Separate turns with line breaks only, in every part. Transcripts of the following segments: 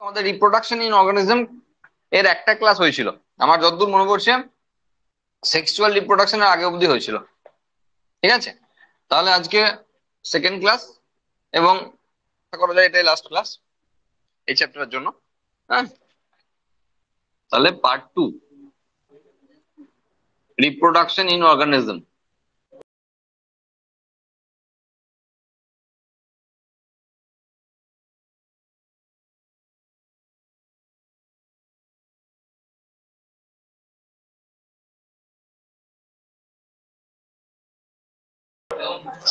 আমাদের reproduction in organism এর একটা ক্লাস হয়েছিল, আমার যতদূর মনে পড়ছে সেক্সুয়াল রিপ্রোডাকশনের আগে অবধি হয়েছিল। ঠিক আছে, তাহলে আজকে সেকেন্ড ক্লাস এবং আশা করা যায় এটাই লাস্ট ক্লাস এই চ্যাপ্টারের জন্য। হ্যাঁ, তাহলে part 2, reproduction in organism.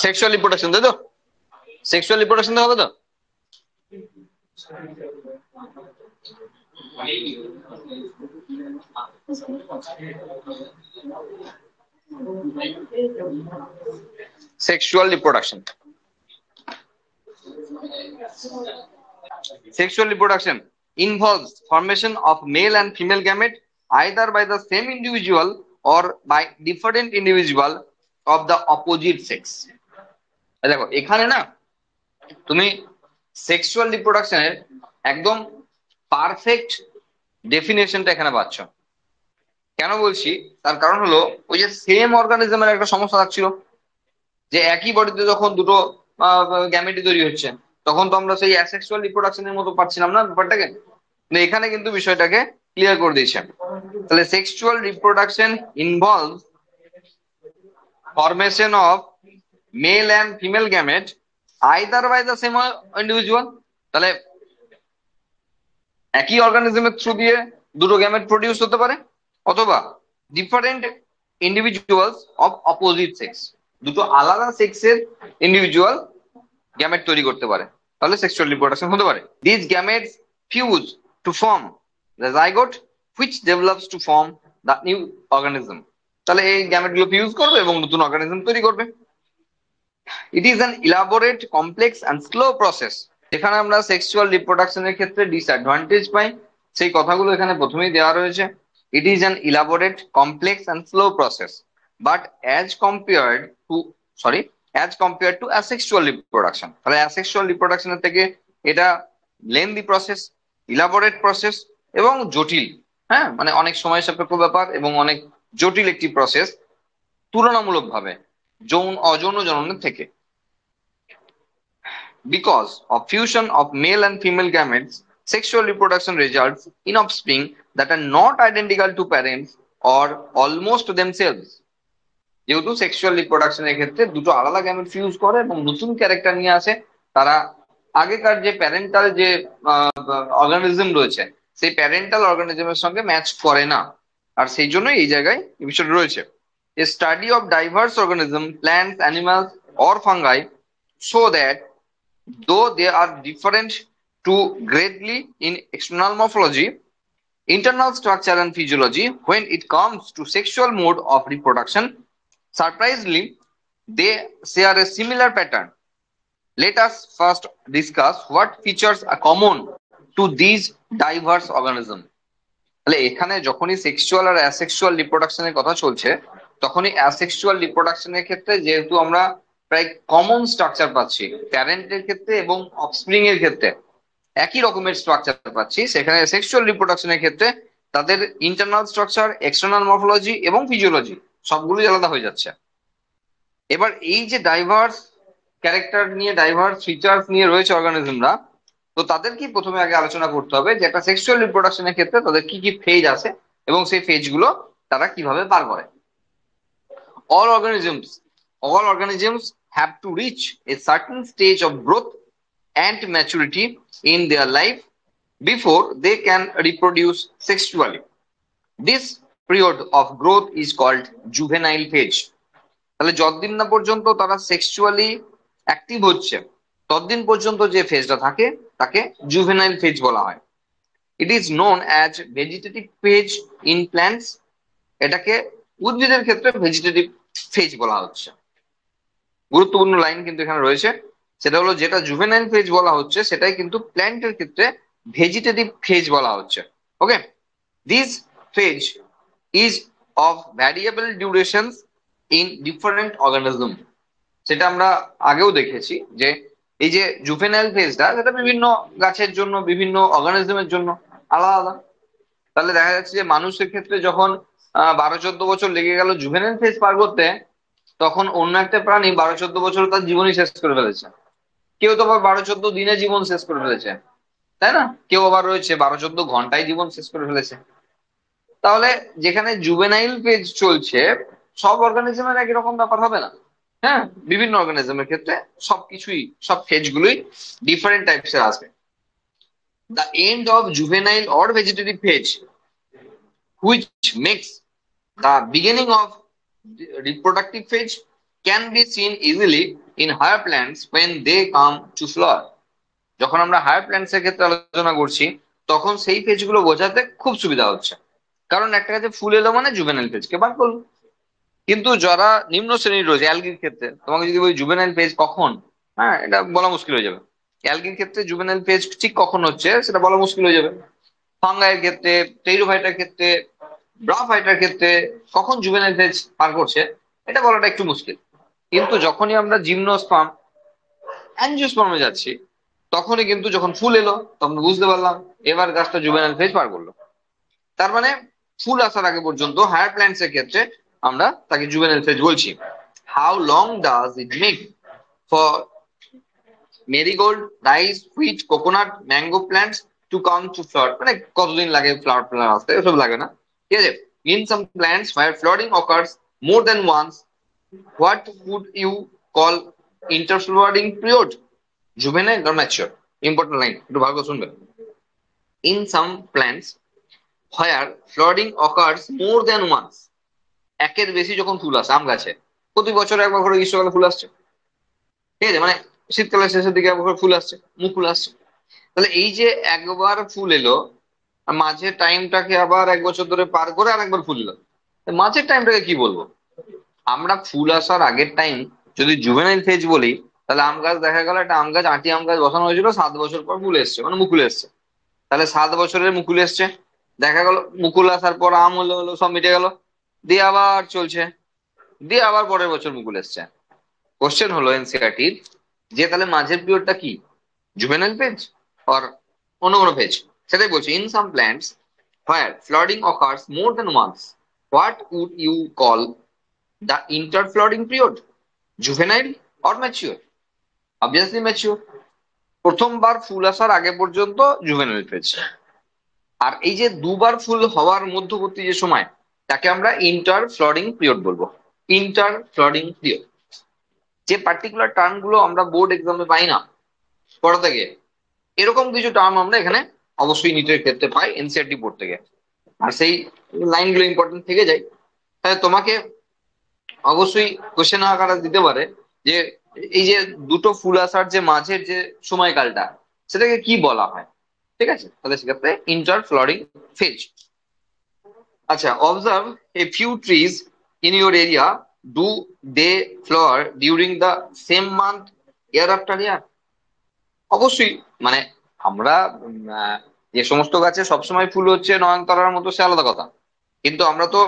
Sexual reproduction, তাই তো? সেক্সুয়াল রিপ্রোডাকশন হবে তো? Sexual reproduction. Sexual reproduction involves formation of male and female gamete either by the same individual or by different individual of the opposite sex. দেখো এখানে না তুমি sexual রিপ্রোডাকশনের একদম perfect ডেফিনেশনটা এখানে পাচ্ছ। কেন বলছি তার কারণ হলো ওই যে সেম অর্গানিজমের একটা সমস্যা থাকছিল, যে একই বডিতে যখন দুটো গ্যামেটি তৈরি হচ্ছে তখন তো আমরা সেই অ্যাসেক্সুয়াল রিপ্রোডাকশনের মতো পাচ্ছিলাম না ব্যাপারটাকে। এখানে কিন্তু বিষয়টাকে ক্লিয়ার করে দিয়েছে। তাহলে sexual reproduction involve formation of male and female gamete either by the same individual. তাহলে একই অর্গানিজমের থ্রু দিয়ে দুটো গ্যামেট প্রডিউস হতে পারে, অথবা different individuals of opposite sex, দুটো আলাদা সেক্সের ইন্ডিভিজুয়াল গ্যামেট তৈরি করতে পারে, তাহলে সেক্সুয়াল রিপ্রোডাকশন হতে পারে। This gametes fuse to form the zygote which develops to form the new organism. তাহলে এই গ্যামেট গুলো ফিউজ করবে এবং নতুন অর্গানিজম তৈরি করবে। It is an elaborate complex and slow process. এখানে আমরা সেক্সুয়াল রিপ্রোডাকশনের ক্ষেত্রে ডিসঅ্যাডভান্টেজ পাই, সেই কথাগুলো এখানে প্রথমেই দেওয়া রয়েছে। It is an elaborate complex and slow process but as compared two asexual reproduction. তাহলে অ্যাসেক্সুয়াল রিপ্রোডাকশনের থেকে এটা লেন্দি প্রসেস, ইলাবোরেট প্রসেস এবং জটিল। হ্যাঁ, মানে অনেক সময় সাপেক্ষ ব্যাপার এবং অনেক জটিল একটি প্রসেস তুলনামূলকভাবে অযৌন জননের থেকে। Because of fusion of male and female gametes, sexual reproduction results in offspring that are not identical to parents or almost themselves. যেহেতু সেক্সুয়াল রিপ্রোডাকশনের ক্ষেত্রে দুটো আলাদা গ্যামেট ফিউজ করে এবং নতুন ক্যারেক্টার নিয়ে আসে, তারা আগেকার যে প্যারেন্টাল যে অর্গানিজম রয়েছে সেই প্যারেন্টাল অর্গানিজমের সঙ্গে ম্যাচ করে না, আর সেই জন্য এই জায়গায় এই বিষয়টা রয়েছে। A study of diverse organisms, plants, animals or fungi show that though they are different to greatly in external morphology, internal structure and physiology, when it comes to sexual mode of reproduction, surprisingly, they share a similar pattern. Let us first discuss what features are common to these diverse organisms. তাহলে এখানে যখনই sexual আর asexual রিপ্রোডাকশনের কথা চলছে, তখনই asexual রিপ্রোডাকশনের ক্ষেত্রে যেহেতু আমরা প্রায় কমন স্ট্রাকচার পাচ্ছি, প্যারেন্টের ক্ষেত্রে এবং অফস্প্রিং এর ক্ষেত্রে একই রকমের স্ট্রাকচার পাচ্ছি, সেখানে সেক্সুয়াল রিপ্রোডাকশনের ক্ষেত্রে তাদের ইন্টারনাল স্ট্রাকচার, এক্সটার্নাল মরফোলজি এবং ফিজিওলজি সবগুলোই আলাদা হয়ে যাচ্ছে। এবার এই যে ডাইভার্স ক্যারেক্টার নিয়ে, ডাইভার্স ফিচার্স নিয়ে রয়েছে অর্গানিজমরা, তো তাদের কি প্রথমে আগে আলোচনা করতে হবে যে একটা সেক্সুয়াল রিপ্রোডাকশনের ক্ষেত্রে তাদের কি কি ফেজ আছে এবং সেই ফেজ গুলো তারা কিভাবে পার করে। all organisms have to reach a certain stage of growth and maturity in their life before they can reproduce sexually. This period of growth is called juvenile phase. তাহলে যতদিন না পর্যন্ত তারা সেক্সুয়ালি অ্যাক্টিভ হচ্ছে ততদিন পর্যন্ত যে ফেজটা থাকে তাকে জুভেনাইল ফেজ বলা হয়। It is known as vegetative phase in plants. এটাকে উদ্ভিদের ক্ষেত্রে ভেজিটেটিভ ফেজ বলা হচ্ছে। গুরুত্বপূর্ণ লাইন কিন্তু এখানে রয়েছে, সেটা হলো যেটা জুভেনাইল ফেজ বলা হচ্ছে সেটাই কিন্তু প্ল্যান্টের ক্ষেত্রে ভেজিটেটিভ ফেজ বলা হচ্ছে। Okay, this phase is of variable durations in different organism. সেটা আমরা আগেও দেখেছি যে এই যে জুভেনাইল ফেজটা, সেটা বিভিন্ন গাছের জন্য, বিভিন্ন অর্গানিজমের জন্য আলাদা আলাদা। তাহলে দেখা যাচ্ছে যে মানুষের ক্ষেত্রে যখন 12-14 বছর লেগে গেল জুভেনাইল ফেজ পার করতে, তখন অন্য একটা প্রাণী 12-14 বছর তার জীবনই শেষ করে ফেলেছে। কেউ তো আবার 12-14 দিনে জীবন শেষ করে ফেলেছে, তাই না? কেউ আবার রয়েছে 12-14 ঘন্টায় জীবন শেষ করে ফেলেছে। তাহলে যেখানে জুভেনাইল ফেজ চলছে, সব অর্গানিজমের একই রকম ব্যাপার হবে না। হ্যাঁ, বিভিন্ন অর্গানিজমের ক্ষেত্রে সবকিছুই, সব ফেজ গুলোই ডিফারেন্ট টাইপস এর আসবে। The end of juvenile or vegetative phase, which makes the beginning of the reproductive phase, can be seen easily in higher plants when they come to flower. যখন আমরা হায়ার প্ল্যান্টস এর ক্ষেত্রে আলোচনা করছি, তখন সেই ফেজ গুলো বোঝাতে খুব সুবিধা হচ্ছে। কারণ একটা গাছে ফুল এলো মানে জুভেনাইল ফেজ কে বার করলো। কিন্তু যারা নিম্ন শ্রেণীর রয়েছে, অ্যালগির ক্ষেত্রে তোমাকে যদি বলি জুভেনাইল ফেজ কখন, হ্যাঁ, এটা বলা মুশকিল হয়ে যাবে। অ্যালগির ক্ষেত্রে জুভেনাইল ফেজ ঠিক কখন হচ্ছে সেটা বলা মুশকিল হয়ে যাবে। ফাঙ্গাইয়ের ক্ষেত্রে, টেরিডোফাইটার ক্ষেত্রে, ব্রাফাইটার ক্ষেত্রে কখন জুভেনাইল ফেজ পার করছে এটা বলাটা একটু মুশকিল। কিন্তু যখনই আমরা জিমনোস্পার্ম, অ্যাঞ্জিওস্পার্মে যাচ্ছি, তখনই কিন্তু যখন ফুল এলো, তখন বুঝতে পারলাম এবার গাছটা জুভেনাইল ফেজ পার করলো। তার মানে ফুল আসার আগে পর্যন্ত হায়ার প্ল্যান্টস এর ক্ষেত্রে আমরা তাকে জুভেনাইল ফেজ বলছি। How long does it make for marigold, rice, wheat, coconut, mango plants to come to flower, মানে কতদিন লাগে ফ্লাওয়ার ফ্লাওয়ার আসতে, এসব লাগে না, ঠিক আছে। In some plants where flowering occurs more than once, what would you call interflowering period, juvenile or mature? Important line, একটু ভালো করে শুনবে। In some plants where flowering occurs more than once, একের বেশি যখন ফুল আসে, আম গাছে প্রতি বছর একবার করে গ্রীষ্মকালে ফুল আসছে, ঠিক আছে, মানে শীতকালের শেষের দিকে একবার করে ফুল আসছে, মুখ ফুল আসছে। তাহলে এই যে একবার ফুল এলো, আর মাঝের টাইমটাকে আবার 1 বছর ধরে পার করে আর একবার ফুল এলো, মাঝের টাইমটাকে কি বলবো? আমরা ফুল আসার আগের টাইম যদি জুভেনাইল ফেজ বলি, তাহলে আম গাছ দেখা গেল, একটা আম গাছ, আটি আম গাছ বসানো হয়েছিল, 7 বছর পর ফুল এসছে, মানে মুকুল এসছে। তাহলে 7 বছরের মুকুল এসছে, দেখা গেল মুকুল আসার পর আম হলো হলো সব মিটে গেল, দিয়ে আবার চলছে, দিয়ে আবার পরের বছর মুকুল এসছে। কোশ্চেন হলো এনসিআরটি যে তাহলে মাঝের পিরিয়ডটা কি, জুভেনাইল ফেজ আর অন্য কোনো ফেজ? সেটাই বলছি। In some plants where flowering occurs more than once, what would you call the interflowering period, juvenile or mature? Obviously mature. প্রথমবার ফুল আসার আগে পর্যন্ত জুভেনাইল ফেজ। আর এই যে দুবার ফুল হওয়ার মধ্যবর্তী যে সময়, তাকে আমরা ইন্টার ফ্লাওয়ারিং পিরিয়ড বলবো। ইন্টার ফ্লাওয়ারিং পিরিয়ড, যে পার্টিকুলার টার্ম গুলো আমরা বোর্ড এক্সামে পাই না পড়া থেকে, এরকম কিছু টার্ম আমরা এখানে অবশ্যই নিটের ক্ষেত্রে পাই এনসিআরটি বোর্ড থেকে। আর সেই লাইনগুলো ইম্পর্টেন্ট থেকে যায়। তাহলে তোমাকে অবশ্যই কোশ্চেন আকারে দিতে পারে যে এই যে দুটো ফুল আসার যে মাঝের যে সময়কালটা, সেটাকে কি বলা হয়, ঠিক আছে? তাহলে সেক্ষেত্রে ইন্টার ফ্লাওয়ারিং ফেজ। আচ্ছা, observe a few trees in your area, do they flower during the same month year after year? অবশ্যই, মানে আমরা যে সমস্ত গাছে সবসময় ফুল হচ্ছে নয়নতারার মতো, সে আলাদা কথা। কিন্তু আমরা তো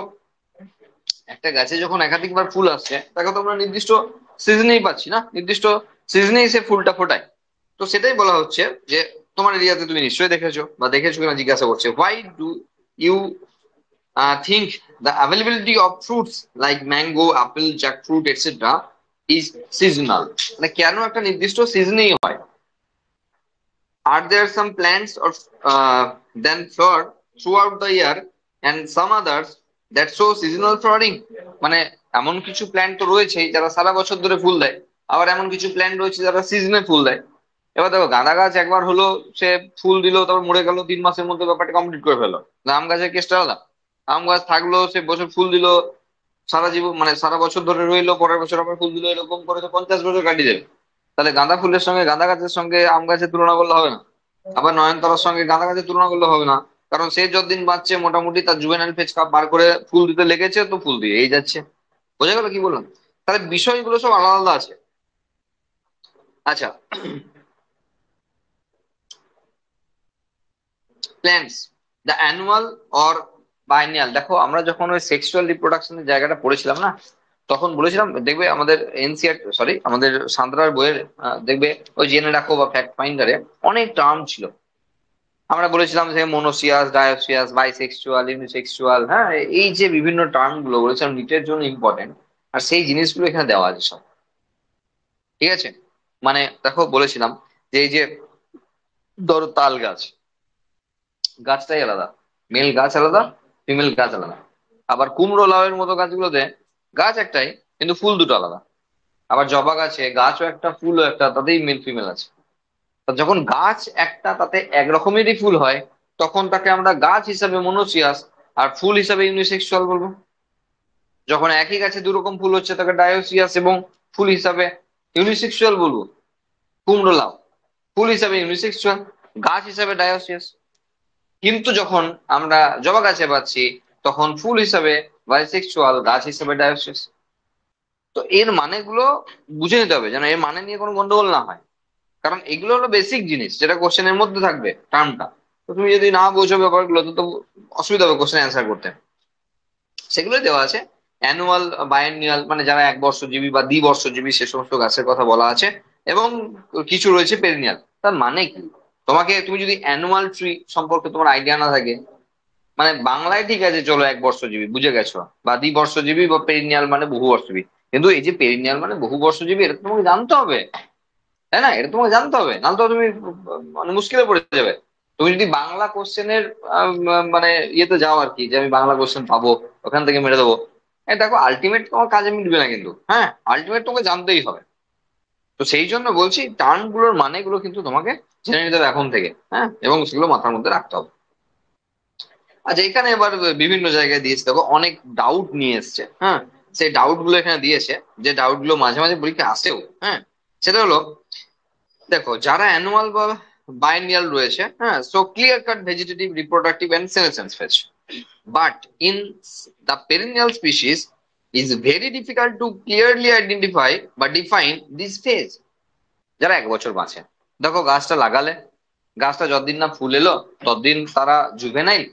একটা গাছে যখন একাধিকবার ফুল আসছে, তাকে তো আমরা নির্দিষ্ট সিজনেই পাচ্ছি না, নির্দিষ্ট সিজনেই সে ফুলটা ফোটায়। তো সেটাই বলা হচ্ছে যে তোমার এরিয়াতে তুমি নিশ্চয়ই দেখেছো, বা দেখেছো কিনা জিজ্ঞাসা করছে। Why do you think the availability of fruits like mango, apple, jackfruit etcetera is seasonal? মানে কেন একটা নির্দিষ্ট সিজনেই হয়? Are there some plants or then flower throughout the year and some others that show seasonal flowering? মানে এমন কিছু plant তো রয়েছেই যারা সারা বছর ধরে ফুল দেয়, আবার এমন কিছু প্ল্যান্ট রয়েছে যারা সিজনে ফুল দেয়। এবার দেখো, গাঁদা গাছ একবার হলো, সে ফুল দিল, তারপর মরে গেল, 3 মাসের মধ্যে ব্যাপারটা কমপ্লিট করে ফেলো। আম গাছের কেসটা আলাদা, আম গাছ থাকলো, সে বছর ফুল দিল, সারা জীবন, মানে সারা বছর ধরে রইলো, পরের বছর আবার ফুল দিল, এরকম করে তো 50 বছর কাটিয়ে দেবে। তাহলে গাঁদা ফুলের সঙ্গে গাঁদা গাছের সঙ্গে আম গাছের তুলনা করলে হবে না, আবার নয়নতারার সঙ্গে গাঁদা গাছের তুলনা করলে হবে না। কারণ সে যতদিন বাঁচছে মোটামুটি তার জুভেনাইল ফেজ বার করে ফুল দিতে লেগেছে, তো ফুল দিয়ে এই যাচ্ছে। বোঝা গেল কি বললাম? তাহলে বিষয়গুলো সব আলাদা আলাদা আছে। আচ্ছা, প্ল্যান্টস দ্য অ্যানুয়াল অর বাইনিয়াল, দেখো আমরা যখন ওই সেক্সুয়াল রিপ্রোডাকশনের জায়গাটা পড়েছিলাম না, তখন বলেছিলাম, দেখবে আমাদের এনসিআর, সরি আমাদের সান্তার বইয়ের, দেখবে ওই জেনে রাখো বা ফ্যাক্ট ফাইন্ডারে অনেক টার্ম ছিল। আমরা বলেছিলাম যে মোনোসিয়াস, ডায়োসিয়াস, বাইসেক্সুয়াল, ইউনিসেক্সুয়াল, হ্যাঁ, এই যে বিভিন্ন টার্ম গুলো বলেছিলাম নিটের জন্য ইম্পর্টেন্ট, আর সেই জিনিসগুলো এখানে দেওয়া আছে সব। ঠিক আছে, মানে দেখো বলেছিলাম যে এই যে ধরো তাল গাছ, গাছটাই আলাদা, মেল গাছ আলাদা, ফিমেল গাছ আলাদা। আবার কুমড়ো লাউয়ের মতো গাছগুলোতে গাছ একটাই কিন্তু ফুল দুটো আলাদা। আবার জবা গাছে গাছও একটা ফুলও একটা, তাতেই মেল ফিমেল আছে। তা যখন গাছ একটা তাতে একরকমেরই ফুল হয়, তখন তাকে আমরা গাছ হিসাবে মনোসিয়াস আর ফুল হিসাবে ইউনিসেক্সুয়াল বলবো। যখন একই গাছে দু রকম ফুল হচ্ছে, তাকে ডায়োসিয়াস এবং ফুল হিসাবে ইউনিসেক্সুয়াল বলবো। কুমড়ো লাউ ফুল হিসাবে ইউনিসেক্সুয়াল, গাছ হিসাবে ডায়োসিয়াস। কিন্তু যখন আমরা জবা গাছে পাচ্ছি, তখন ফুল হিসাবে বাইসেক্সুয়াল, গাছ হিসাবে ডায়োসিয়াস। তো এর মানেগুলো বুঝে নিতে হবে যেন এর মানে নিয়ে কোনো গন্ডগোল না হয়। কারণ এগুলো হলো বেসিক জিনিস যেটা কোশ্চেনের মধ্যে থাকবে টার্মটা। তো তুমি যদি না বোঝো ব্যাপারগুলো তো অসুবিধা হবে কোশ্চেন অ্যান্সার করতে। সেগুলোই দেওয়া আছে। অ্যানুয়াল, বায়ান্নিয়াল মানে যারা 1 বর্ষজীবী বা দ্বিবর্ষজীবী সে সমস্ত গাছের কথা বলা আছে। এবং কিছু রয়েছে পেরিনিয়াল। তার মানে কি, তুমি যদি অ্যানুয়াল ট্রি সম্পর্কে তোমার আইডিয়া না থাকে, মানে বাংলায় ঠিক আছে চলো 1 বর্ষজীবী বুঝে গেছো, বা দ্বিবর্ষজীবী বা পেরিনিয়াল মানে বহু বর্ষজীবী, কিন্তু এই যে পেরিনিয়াল মানে বহু বর্ষজীবী, এটা তো তোমাকে জানতে হবে, তাই না? এটা তোমাকে জানতে হবে, নাহলে তো তুমি মানে মুশকিলে পড়ে যাবে। তুমি যদি বাংলা কোশ্চেনের মানে ইয়েতে যাও আর কি, যে আমি বাংলা কোশ্চেন পাবো ওখান থেকে মেরে দেবো, দেখো আলটিমেট তোমার কাজে মিলবে না কিন্তু, হ্যাঁ, আলটিমেট তোমাকে জানতেই হবে। তো সেই জন্য বলছি টার্ম গুলোর মানেগুলো কিন্তু তোমাকে জেনে নিতে হবে এখন থেকে, হ্যাঁ, এবং সেগুলো মাথার মধ্যে রাখতে হবে। আচ্ছা, এখানে এবার বিভিন্ন জায়গায় দিয়েছে, দেখো অনেক ডাউট নিয়ে এসছে, হ্যাঁ। সেই ডাউট গুলো এখানে দিয়েছে, যে ডাউট গুলো মাঝে মাঝে পরীক্ষা আসেও, হ্যাঁ। সেটা হলো, দেখো যারা অ্যানুয়াল বা বাইনিয়াল রয়েছে, হ্যাঁ, so clear cut vegetative, reproductive and senescence phase, but in the perennial species is very difficult to clearly identify বা ডিফাইন দিস ফেজ। যারা 1 বছর বাঁচে, দেখো গাছটা লাগালে, গাছটা যতদিন না ফুল এলো ততদিন তারা জুভেনাইল,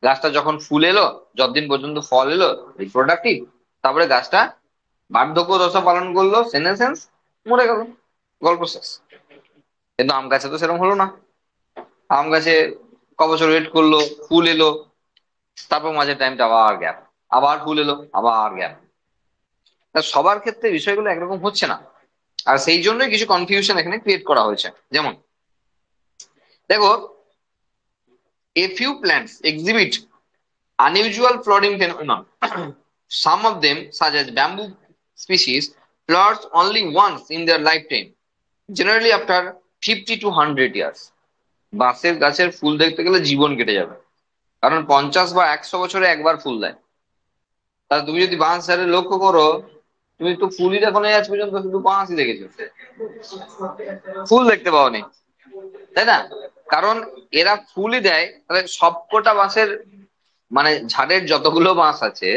গাছটা যখন ফুল এলো যতদিন পর্যন্ত ফল এলো রিপ্রোডাক্টিভ, তারপরে গাছটা বার্ধক্য দশা পালন করলো সেনেসেন্স, মরে গেল, গল্প শেষ। কিন্তু আম গাছে তো সেরকম হলো না। আম গাছে ক বছর ওয়েট করলো, ফুল এলো, তারপর মাঝের টাইমটা আবার গ্যাপ, আবার ফুল এলো, আবার গ্যাপ। সবার ক্ষেত্রে বিষয়গুলো একরকম হচ্ছে না, আর সেই জন্যই কিছু কনফিউশন এখানে ক্রিয়েট করা হয়েছে। যেমন দেখো, a few plants exhibit unusual flowering phenomenon. Some of them, such as bamboo species, flowers only once in their lifetime, generally after 50 to 100 years. বাঁশের গাছের ফুল দেখতে গেলে জীবন কেটে যাবে, কারণ 50 বা 100 বছরে একবার ফুল দেয়। তাহলে তুমি যদি বাঁশ ঝাড়ে লক্ষ্য করো, তুমি তো ফুলই দেখো না আজ পর্যন্ত, শুধু বাঁশই দেখেছো, ফুল দেখতে পাওনি, তাই না? কারণ এরা ফুলই দেয়, তাহলে সবকটা বাঁশের মানে ঝাড়ের যতগুলো বাঁশ আছে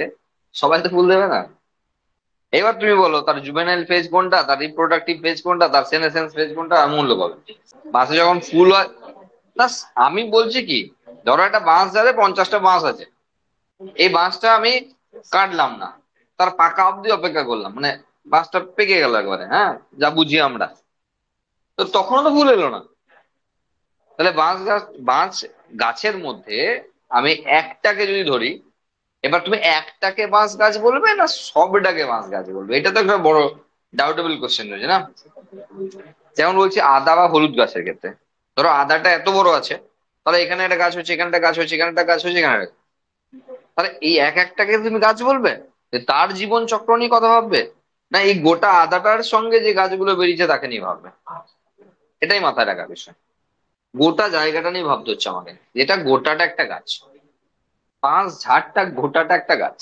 সবাই তো ফুল দেবে না। এবার তুমি বলো তার জুভেনাইল ফেজ কোনটা, তার রিপ্রোডাক্টিভ ফেজ কোনটা, তার সেনেসেন্স ফেজ কোনটা, আর মূল্য পাবে। বাঁশে যখন ফুল হয়, না, আমি বলছি কি, ধরো একটা বাঁশ ঝাড়ে 50টা বাঁশ আছে, এই বাঁশটা আমি কাটলাম না, তার পাকা অব্দি অপেক্ষা করলাম, মানে বাঁশটা পেকে গেল একবারে, হ্যাঁ, যা বুঝি আমরা, তো তখনও তো ফুল এলো না। তাহলে বাঁশ গাছের মধ্যে আমি একটাকে যদি ধরি, এবার তুমি একটাকে বাঁশ গাছ বলবে না সবটাকে বাঁশ গাছ বলবে, এটা তো একটা বড় ডাউটেবল কোশ্চেন রয়েছে না। যেমন বলছি আদা বা হলুদ গাছের ক্ষেত্রে, ধরো আদাটা এত বড় আছে, তাহলে এখানে একটা গাছ হচ্ছে, এখানে একটা গাছ হচ্ছে, এখানে একটা গাছ হচ্ছে, এখানে একটা, তাহলে এই এক একটাকে তুমি গাছ বলবে, যে তার জীবন চক্র নিয়ে কথা ভাববে, না এই গোটা আদাটার সঙ্গে যে গাছগুলো বেরিয়েছে তাকে নিয়ে ভাববে? এটাই মাথায় রাখার বিষয়। গোটা জায়গাটা নিয়ে ভাবতে হচ্ছে আমাকে, যেটা গোটাটা একটা গাছ, পাঁচ ঝাড়টা গোটাটা একটা গাছ,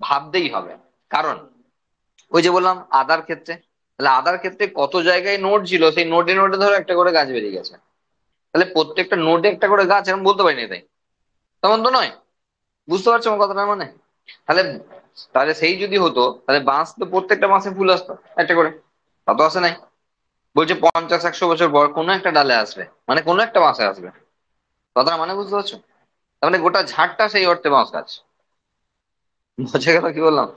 ভাবতেই হবে। কারণ ওই যে বললাম আদার ক্ষেত্রে, তাহলে আদার ক্ষেত্রে কত জায়গায় নোড ছিল, সেই নোডে নোডে ধরো একটা করে গাছ বেরিয়ে গেছে, তাহলে প্রত্যেকটা নোডে একটা করে গাছ, এরকম বলতে পারিনি তাই, তেমন তো নয়। বুঝতে পারছো আমার কথাটা মানে? তাহলে তাহলে সেই যদি হতো, তাহলে বাঁশ তো প্রত্যেকটা মাসে ফুল আসতো একটা করে, তা তো আসে নাই। বলছে 50-100 বছর পর কোনো একটা ডালে আসবে, মানে কোনো একটা মাসে আসবে, কথাটা মানে বুঝতে পারছো? তার মানে গোটা ঝাড়টা সেই অর্থে বাঁশ গাছ। বোঝা গেল কি বললাম?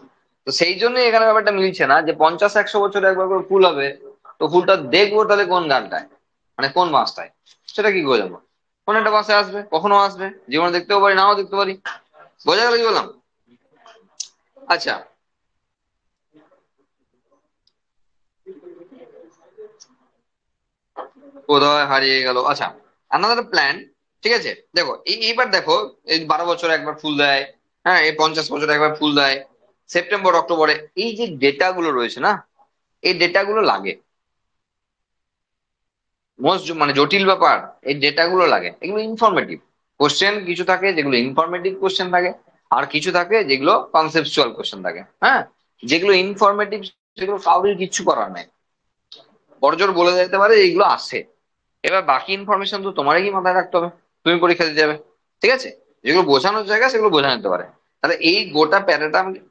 তো সেই জন্য এখানে ব্যাপারটা মিলছে না যে 50-100 বছরে একবার করে ফুল হবে, তো ফুলটা দেখবো তাহলে কোন গানটায়, মানে কোন মাসটায়, সেটা কি করে যাবো? কোন একটা মাসে আসবে, কখনো আসবে, জীবনে দেখতেও পারি নাও দেখতে পারি। বোঝা গেল কি বললাম? আচ্ছা, কোথায় হারিয়ে গেল? আচ্ছা, আনাদার প্ল্যান। ঠিক আছে, দেখো এইবার দেখো, এই 12 বছরে একবার ফুল দেয়, হ্যাঁ, এই 50 বছরে একবার ফুল দেয়, সেপ্টেম্বর অক্টোবরে, এই যে ডেটা গুলো রয়েছে না, এই ডেটা গুলো লাগে। মোস্ট মানে জটিল ব্যাপার, এই ডেটা গুলো লাগে, এগুলো ইনফরমেটিভ কোশ্চেন। কিছু থাকে যেগুলো ইনফরমেটিভ কোশ্চেন থাকে, আর কিছু থাকে যেগুলো কনসেপচুয়াল কোশ্চেন থাকে। হ্যাঁ, যেগুলো ইনফরমেটিভ সেগুলো কাউরির কিচ্ছু করার নাই, বড়জোর বলে দিতে পারে এইগুলো আসে। এবার বাকি ইনফরমেশন তো তোমারই কি মাথায় রাখতে হবে, তুমি পরীক্ষা দিতে যাবে। ঠিক আছে, যেগুলো বোঝানোর জায়গা সেগুলো বোঝানো যেতে পারে। তাহলে এই গোটা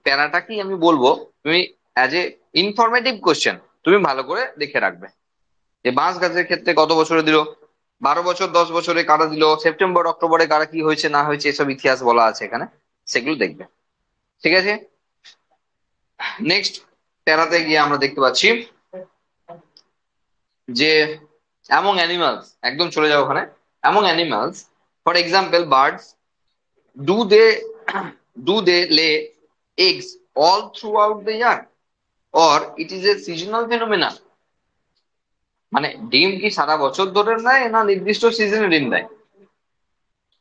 প্যারাটাকেই আমি বলবো তুমি অ্যাজ এ ইনফরমেটিভ কোশ্চেন তুমি ভালো করে দেখে রাখবে, যে বাঁশ গাছের ক্ষেত্রে কত বছরে দিল, 12 বছর 10 বছরে কারা দিল, সেপ্টেম্বর অক্টোবরে কারা কি হয়েছে না হয়েছে, এসব ইতিহাস বলা আছে এখানে, সেগুলো দেখবে। ঠিক আছে, নেক্সট প্যারাতে গিয়ে আমরা দেখতে পাচ্ছি যে অ্যামং অ্যানিমালস, একদম চলে যাও ওখানে। Among animals, for example birds, do they do they lay eggs all throughout the year or it is a seasonal phenomena? মানে ডিম কি সারা বছর ধরে দেয় না নির্দিষ্ট সিজনে ডিম দেয়?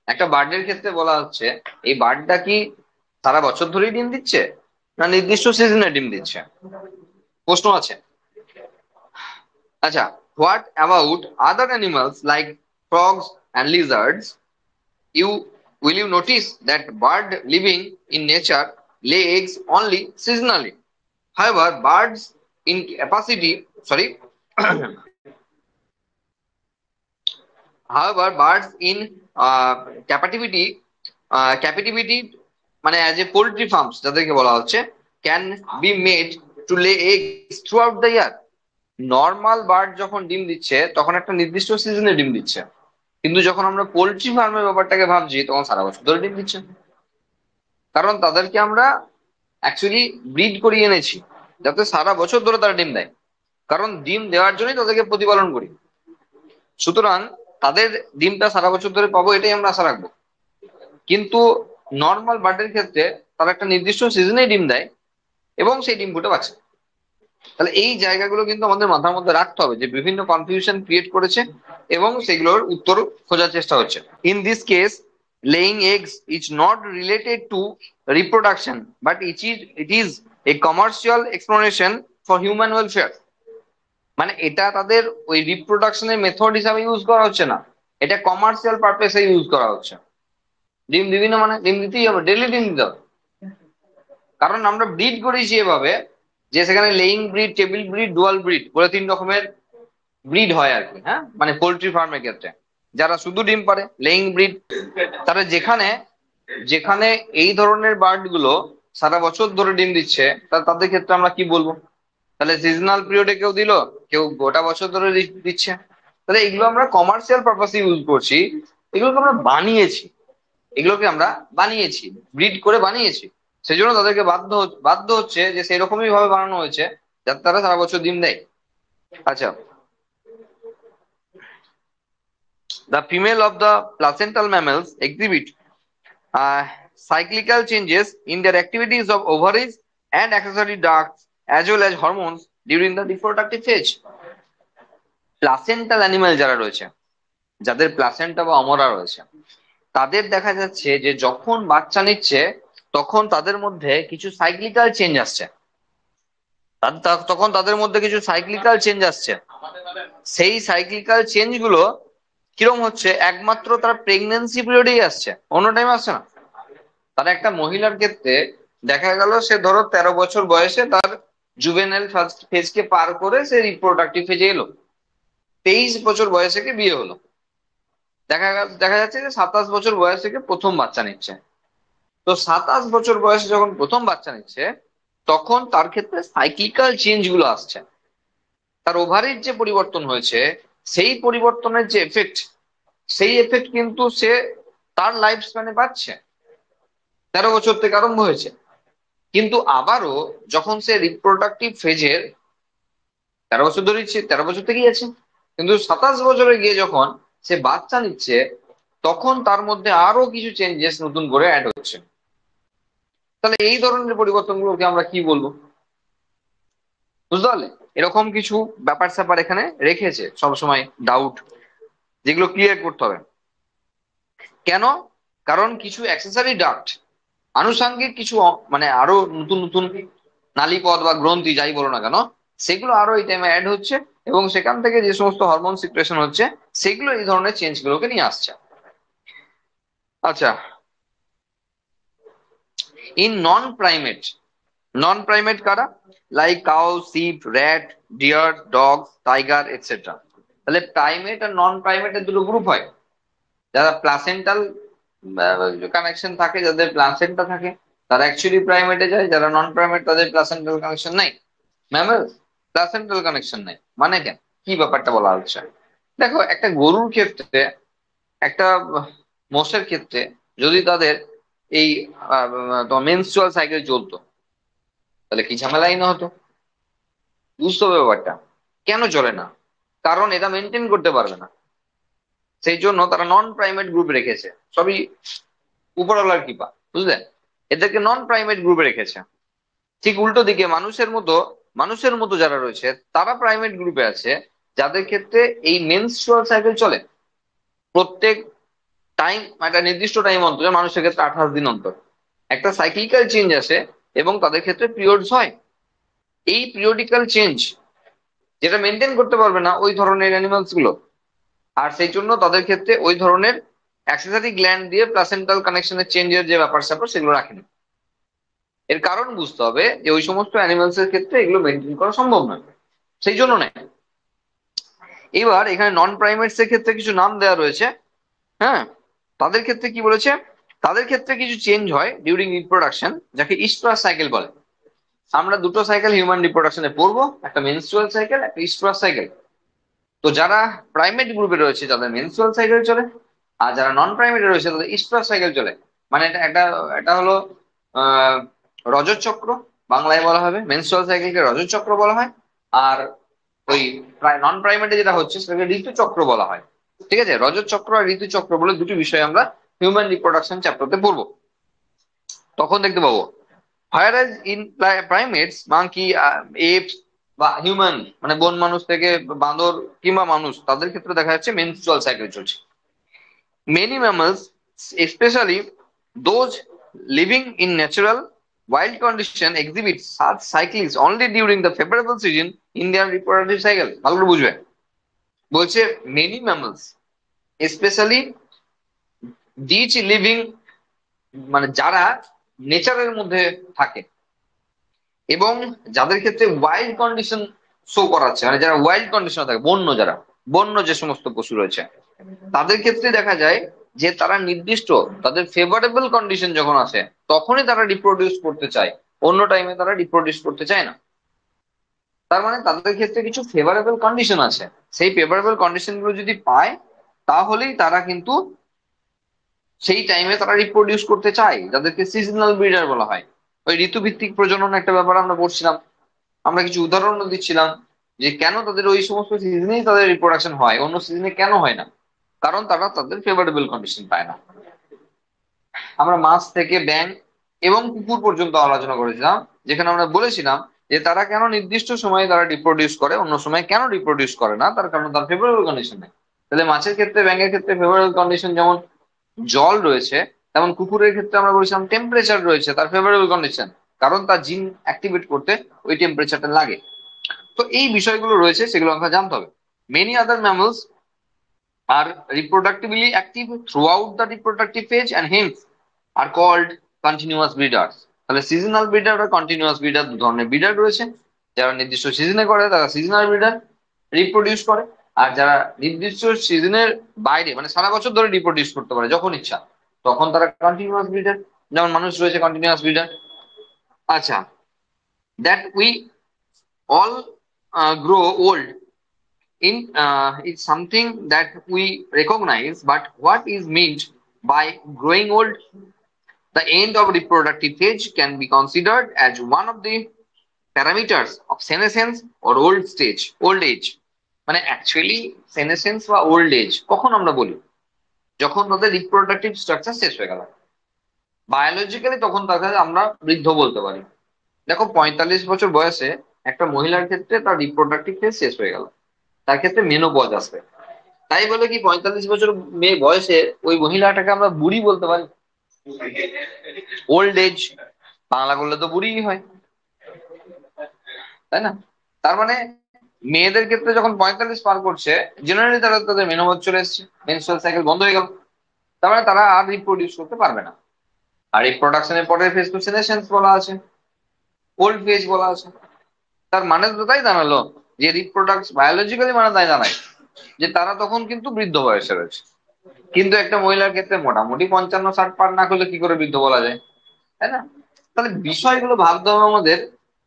একটা বার্ডের ক্ষেত্রে বলা হচ্ছে এই বার্ডটা কি সারা বছর ধরেই ডিম দিচ্ছে না নির্দিষ্ট সিজনে ডিম দিচ্ছে, প্রশ্ন আছে। আচ্ছা, what about other animals like frogs and lizards? You will you notice that bird living in nature lay eggs only seasonally. However, birds in capacity, sorry, however, birds in captivity, captivity মানে as a poultry farms যাদেরকে বলা হচ্ছে, can be made to লে eggs through out the year. Normal bird যখন ডিম দিচ্ছে তখন একটা নির্দিষ্ট সিজনে ডিম দিচ্ছে, কিন্তু যখন আমরা পোল্ট্রি ফার্মের ব্যাপারটাকে ভাবছি তখন সারা বছর ধরে ডিম দিচ্ছে, কারণ তাদেরকে আমরা অ্যাকচুয়ালি ব্রিড করিয়ে এনেছি যাতে সারা বছর ধরে তারা ডিম দেয়, কারণ ডিম দেওয়ার জন্যই তাদেরকে প্রতিপালন করি। সুতরাং তাদের ডিমটা সারা বছর ধরে পাবো এটাই আমরা আশা রাখবো। কিন্তু নর্মাল বার্ডের ক্ষেত্রে তারা একটা নির্দিষ্ট সিজনেই ডিম দেয় এবং সেই ডিম ফুটে বাঁচে। তাহলে এই জায়গাগুলো কিন্তু আমাদের মাথার মধ্যে রাখতে হবে, যে বিভিন্ন কনফিউশন ক্রিয়েট করেছে এবং সেগুলোর উত্তর খোঁজার চেষ্টা হচ্ছে। In this case, laying eggs is not related to reproduction, but it is a commercial explanation for human welfare. মানে এটা তাদের ওই রিপ্রোডাকশনের মেথড হিসাবে ইউজ করা হচ্ছে না, এটা কমার্শিয়াল পারপাসে ইউজ করা হচ্ছে। ডিম দিবি না মানে ডিম দিতেই হবে, ডেলি ডিম দিতে হবে, কারণ আমরা ব্রিড করেছি এভাবে যে সেখানে laying breed, table breed, dual breed বলে 3 রকমের ব্রিড হয় আর কি। হ্যাঁ, মানে পোল্ট্রি ফার্মের ক্ষেত্রে যারা শুধু ডিম পারে লেইং ব্রিড, তারা যেখানে যেখানে এই ধরনের বার্ড গুলো সারা বছর ধরে ডিম দিচ্ছে, তাদের ক্ষেত্রে আমরা কি বলবো? তাহলে সিজনাল পিরিয়ডে কেউ দিল, কেউ গোটা বছর ধরে দিচ্ছে। তাহলে এগুলো আমরা কমার্শিয়াল পারপাসে ইউজ করছি, এগুলোকে আমরা বানিয়েছি, এগুলোকে আমরা বানিয়েছি, ব্রিড করে বানিয়েছি। সেই জন্য তাদেরকে বাধ্য হচ্ছে যে সেই রকমই ভাবে বানানো হয়েছে যাতে তারা সারা বছর ডিম দেয়। আচ্ছা, the female of the placental mammals exhibit cyclical changes in their activities of ovaries and accessory ducts as well as hormones during the reproductive phase. Placental animal যারা রয়েছে, যাদের প্লাসেন্টা বা অমরা রয়েছে, তাদের দেখা যাচ্ছে যে যখন বাচ্চা নিচ্ছে তখন তাদের মধ্যে কিছু সাইক্লিক্যাল চেঞ্জ আসছে, তখন তাদের মধ্যে কিছু সাইক্লিক্যাল চেঞ্জ আসছে। সেই সাইক্লিক্যাল চেঞ্জ গুলো কিরকম হচ্ছে, একমাত্র তার প্রেগনেন্সি পিরিয়ডেই আসছে, অন্য টাইম আসছে না। তার একটা মহিলার ক্ষেত্রে দেখা গেল সে ধরো 13 বছর বয়সে তার জুভেনাইল ফার্স্ট ফেজকে পার করে সে রিপ্রোডাক্টিভ ফেজে এলো, 23 বছর বয়সে কি বিয়ে হলো, দেখা যাচ্ছে যে 27 বছর বয়স থেকে প্রথম বাচ্চা নিচ্ছে। তো 27 বছর বয়সে যখন প্রথম বাচ্চা নিচ্ছে তখন তার ক্ষেত্রে সাইক্লিক্যাল চেঞ্জ গুলো আসছে, তার ওভারির যে পরিবর্তন হয়েছে সেই পরিবর্তনের যে এফেক্ট, সেই এফেক্ট কিন্তু সে তার লাইফ স্প্যানে পাচ্ছে, 13 বছর থেকে আরম্ভ হয়েছে। কিন্তু আবারও যখন সে রিপ্রোডাক্টিভ ফেজের 13 বছর ধরে 13 বছর থেকেই আছে, কিন্তু 27 বছরে গিয়ে যখন সে বাচ্চা নিচ্ছে, তখন তার মধ্যে আরো কিছু চেঞ্জেস নতুন করে অ্যাড হচ্ছে। তাহলে এই ধরনের পরিবর্তনগুলোকে আমরা কি বলবো? বুঝতে পারলে? এরকম কিছু ব্যাপার স্যাপার এখানে রেখেছে সবসময় ডাউট, যেগুলো ক্লিয়ার করতে হবে। কেন? কারণ কিছু অ্যাক্সেসরি ডাক্ট, আনুষঙ্গিক কিছু মানে আরো নতুন নতুন নালীপথ বা গ্রন্থি যাই বলো না কেন, সেগুলো আরো এই টাইমে অ্যাড হচ্ছে, এবং সেখান থেকে যে সমস্ত হরমোন সিক্রেশন হচ্ছে, সেগুলো এই ধরনের চেঞ্জ গুলোকে নিয়ে আসছে। আচ্ছা, ইন নন প্রাইমেট কারা? Like cow, sheep, rat, deer, dog, tiger etcetera. তাহলে প্রাইমেট আর নন প্রাইমেটের দুটো গ্রুপ হয়। যারা প্লাসেন্টাল কানেকশন থাকে, যাদের প্লাসেন্টা থাকে, তারা অ্যাকচুয়ালি প্রাইমেটে যায়। যারা নন প্রাইমেট, তাদের প্লাসেন্টাল কানেকশন নাই। ম্যামেল প্লাসেন্টাল কানেকশন নাই মানে কেন? কি ব্যাপারটা বলা হচ্ছে? দেখো, একটা গরুর ক্ষেত্রে, একটা মোষের ক্ষেত্রে যদি তাদের এই তোমার মেনস্ট্রুয়াল সাইকেল চলতো, তাহলে কি ঝামেলাই না হতো? বুঝতে হবে ব্যাপারটা। কেন চলে না? কারণ এটা মেনটেন করতে পারবে না। সেই জন্য তারা নন প্রাইমেট গ্রুপ রেখেছে। সবই উপরওয়ালার কৃপা, বুঝলে? এদেরকে নন প্রাইমেট গ্রুপে রেখেছে। ঠিক উল্টো দিকে মানুষের মতো যারা রয়েছে, তারা প্রাইমেট গ্রুপে আছে, যাদের ক্ষেত্রে এই মেনস্ট্রুয়াল সাইকেল চলে প্রত্যেক টাইম, একটা নির্দিষ্ট টাইম অন্তর। মানুষের ক্ষেত্রে 28 দিন অন্তর একটা সাইক্লিক্যাল চেঞ্জ আসে, এবং তাদের ক্ষেত্রে পিরিয়ডস হয়। এই পিরিয়ডিক্যাল চেঞ্জ যেটা মেনটেন করতে পারবে না ওই ধরনের অ্যানিমালস গুলো, আর সেই জন্য তাদের ক্ষেত্রে ওই ধরনের অ্যাক্সেসরি গ্ল্যান্ড দিয়ে প্লাসেন্টাল কানেকশনের চেঞ্জের যে ব্যাপার স্যাপার, সেগুলো রাখেনি। এর কারণ বুঝতে হবে যে ওই সমস্ত অ্যানিমালস এর ক্ষেত্রে এগুলো মেনটেন করা সম্ভব নয়, সেই জন্য নেই। এবার এখানে নন প্রাইমেটস এর ক্ষেত্রে কিছু নাম দেওয়া রয়েছে। হ্যাঁ, তাদের ক্ষেত্রে কি বলেছে? তাদের ক্ষেত্রে কিছু চেঞ্জ হয় ডিউরিং রিপ্রোডাকশন, যাকে ইস্ট্রাস সাইকেল বলে। আমরা দুটো সাইকেল হিউম্যান রিপ্রোডাকশনে পড়বো, একটা মেনস্ট্রুয়াল সাইকেল, একটা ইস্ট্রাস সাইকেল। তো যারা প্রাইমেট গ্রুপে রয়েছে তাদের মেনস্ট্রুয়াল সাইকেল চলে, আর যারা নন প্রাইমেটে রয়েছে তাদের ইস্ট্রাস সাইকেল চলে। মানে এটা হলো আহ রজত চক্র, বাংলায় বলা হবে। মেনস্ট্রুয়াল সাইকেলকে রজত চক্র বলা হয়। আর ওই নন প্রাইমেটে যেটা হচ্ছে সেটাকে ঋতু চক্র বলা হয়। ঠিক আছে? রজত চক্র আর ঋতু চক্র বলে দুটি বিষয় আমরা হিউম্যান রিপ্রোডাকশন চ্যাপ্টারতে পড়বো, তখন দেখতে পাবো। whereas in primates, monkey, apps বা হিউম্যান মানে বন মানুষ থেকে বাঁদর কিংবা মানুষ, তাদের ক্ষেত্রে দেখা যাচ্ছে মেনস্ট্রুয়াল সাইকেল চলছে। Many mammals, specially those living in natural wild condition, exhibit such cycles only during the favorable season in their reproductive cycle. ভালো করে বুঝবে। বলছে মেনি ম্যামলস, স্পেশালি দিচ লিভিং, মানে যারা নেচারের মধ্যে থাকে এবং যাদের ক্ষেত্রে ওয়াইল্ড কন্ডিশন শো করাচ্ছে, মানে যারা ওয়াইল্ড কন্ডিশনে থাকে, বন্য যে সমস্ত পশু রয়েছে, তাদের ক্ষেত্রে দেখা যায় যে তারা নির্দিষ্ট তাদের ফেভারেবল কন্ডিশন যখন আসে, তখনই তারা রিপ্রোডিউস করতে চায়। অন্য টাইমে তারা রিপ্রোডিউস করতে চায় না। তার মানে তাদের ক্ষেত্রে কিছু ফেভারেবল কন্ডিশন আছে। সেই ফেভারেবল কন্ডিশন গুলো যদি পায়, তাহলেই তারা কিন্তু সেই টাইমে তারা রিপ্রোডিউস করতে চায়, যাদেরকে সিজনাল ব্রিডার বলা হয়। ওই ঋতুভিত্তিক প্রজনন একটা ব্যাপার আমরা পড়ছিলাম, আমরা কিছু উদাহরণ দিচ্ছিলাম যে কেন তাদের ওই সমস্ত সিজনেই তাদের রিপ্রোডাকশন হয়, অন্য সিজনে কেন হয় না। কারণ তারা তাদের ফেভারেবল কন্ডিশন পায় না। আমরা মাছ থেকে ব্যাঙ এবং কুকুর পর্যন্ত আলোচনা করেছিলাম, যেখানে আমরা বলেছিলাম যে তারা কেন নির্দিষ্ট সময়ে তারা রিপ্রোডিউস করে, অন্য সময় কেন রিপ্রোডিউস করে না, তার কারণ তার ফেভারেবল কন্ডিশন নেই। তাহলে মাছের ক্ষেত্রে, ব্যাঙের ক্ষেত্রে ফেভারেবল কন্ডিশন যেমন জল রয়েছে, তেমন কুকুরের ক্ষেত্রে আমরা বলেছিলাম টেম্পারেচার রয়েছে, তার ফেভারেবল কন্ডিশন, কারণ তার জিন অ্যাক্টিভেট করতে ওই টেম্পারেচারটা লাগে। তো এই বিষয়গুলো রয়েছে, সেগুলো আমরা জানতে হবে। Many other mammals R reproductively active throughout the reproductive phase and hence are called continuous breeders. তাহলে সিজনাল ব্রিডার আর কন্টিনিউয়াস ব্রিডার, দু ধরনের ব্রিডার রয়েছে। যারা নির্দিষ্ট সিজনে করে তারা সিজনাল ব্রিডার, রিপ্রোডিউস করে। আর যারা নির্দিষ্ট সিজনের বাইরে, মানে সারা বছর ধরে রিপ্রোডিউস করতে পারে যখন ইচ্ছা, তখন তারা কন্টিনিউয়াস ব্রিডার। যেমন মানুষ রয়েছে কন্টিনিউয়াস ব্রিডার। আচ্ছা, that we all grow old in is something that we recognize, but what is meant by growing old? The end of reproductive phase can be considered as one of the parameters of senescence or old age. মানে actually সেনেসেন্স বা old age কখন আমরা বলি, যখন তাদের reproductive structure শেষ হয়ে গেল। বায়োলজিক্যালি তখন তাকে আমরা বৃদ্ধ বলতে পারি। দেখো 45 বছর বয়সে একটা মহিলার ক্ষেত্রে তার রিপ্রোডাক্টিভ ফেজ শেষ হয়ে গেল, তার ক্ষেত্রে মেনোপজ আসবে। তাই বলে কি 45 বছর মেয়ে বয়সে ওই মহিলাটাকে আমরা বুড়ি বলতে পারি? ওল্ড এজ বাংলা করলে তো বুড়িই হয়, তাই না? তার মানে মেয়েদের ক্ষেত্রে যখন 45 পার করছে, জেনারেলি তারা তাদের মেনোপজ চলে এসছে, মেনস্ট্রুয়াল সাইকেল বন্ধ হয়ে গেল, তার মানে তারা আর রিপ্রোডিউস করতে পারবে না। আর এই প্রোডাকশনের পরের ফেজ তো সেনেসেন্স বলা আছে, ওল্ড ফেজ বলা আছে। তার মানে তো তাই দাঁড়ালো যে রিপ্রোডাক্ট বায়োলজিক্যালি মানে তাই জানায় যে তারা তখন কিন্তু বৃদ্ধ বয়সে রয়েছে। কিন্তু একটা মহিলার ক্ষেত্রে মোটামুটি 55-60 পার না করলে কি করে বৃদ্ধ বলা যায়, তাই না? তাহলে বিষয়গুলো ভাবতে হবে আমাদের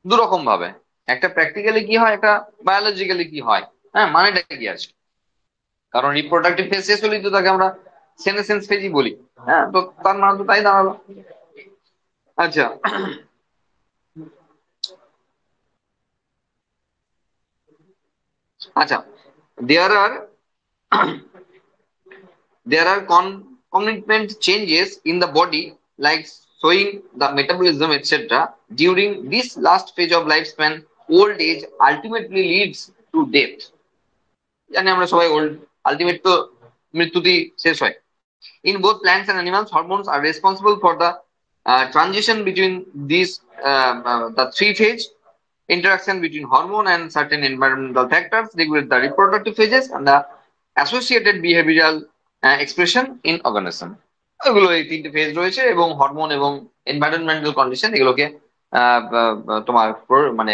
দুরকম ভাবে, একটা প্র্যাকটিক্যালি কি হয়, একটা বায়োলজিক্যালি কি হয়। হ্যাঁ, মানেটা কি আছে? কারণ রিপ্রোডাক্টিভ ফেজ শেষ হলেই তো তাকে আমরা সেনেসেন্স ফেজই বলি। হ্যাঁ, তো তার মানে তো তাই দাঁড়ালো। আচ্ছা, আচ্ছা, দেয়ার আর there are concomitant changes in the body, like showing the metabolism, etc. During this last phase of lifespan, old age ultimately leads to death. জানি আমরা সবাই ওল্ড, আলটিমেট তো মৃত্যুতেই শেষ হয়। In both plants and animals, hormones are responsible for the transition between these the three phase. Interaction between hormone and certain environmental factors regulate the reproductive phases and the associated behavioral expression in organism. এগুলো এই তিনটে phase রয়েছে এবং hormone এবং environmental condition এগুলোকে তোমার মানে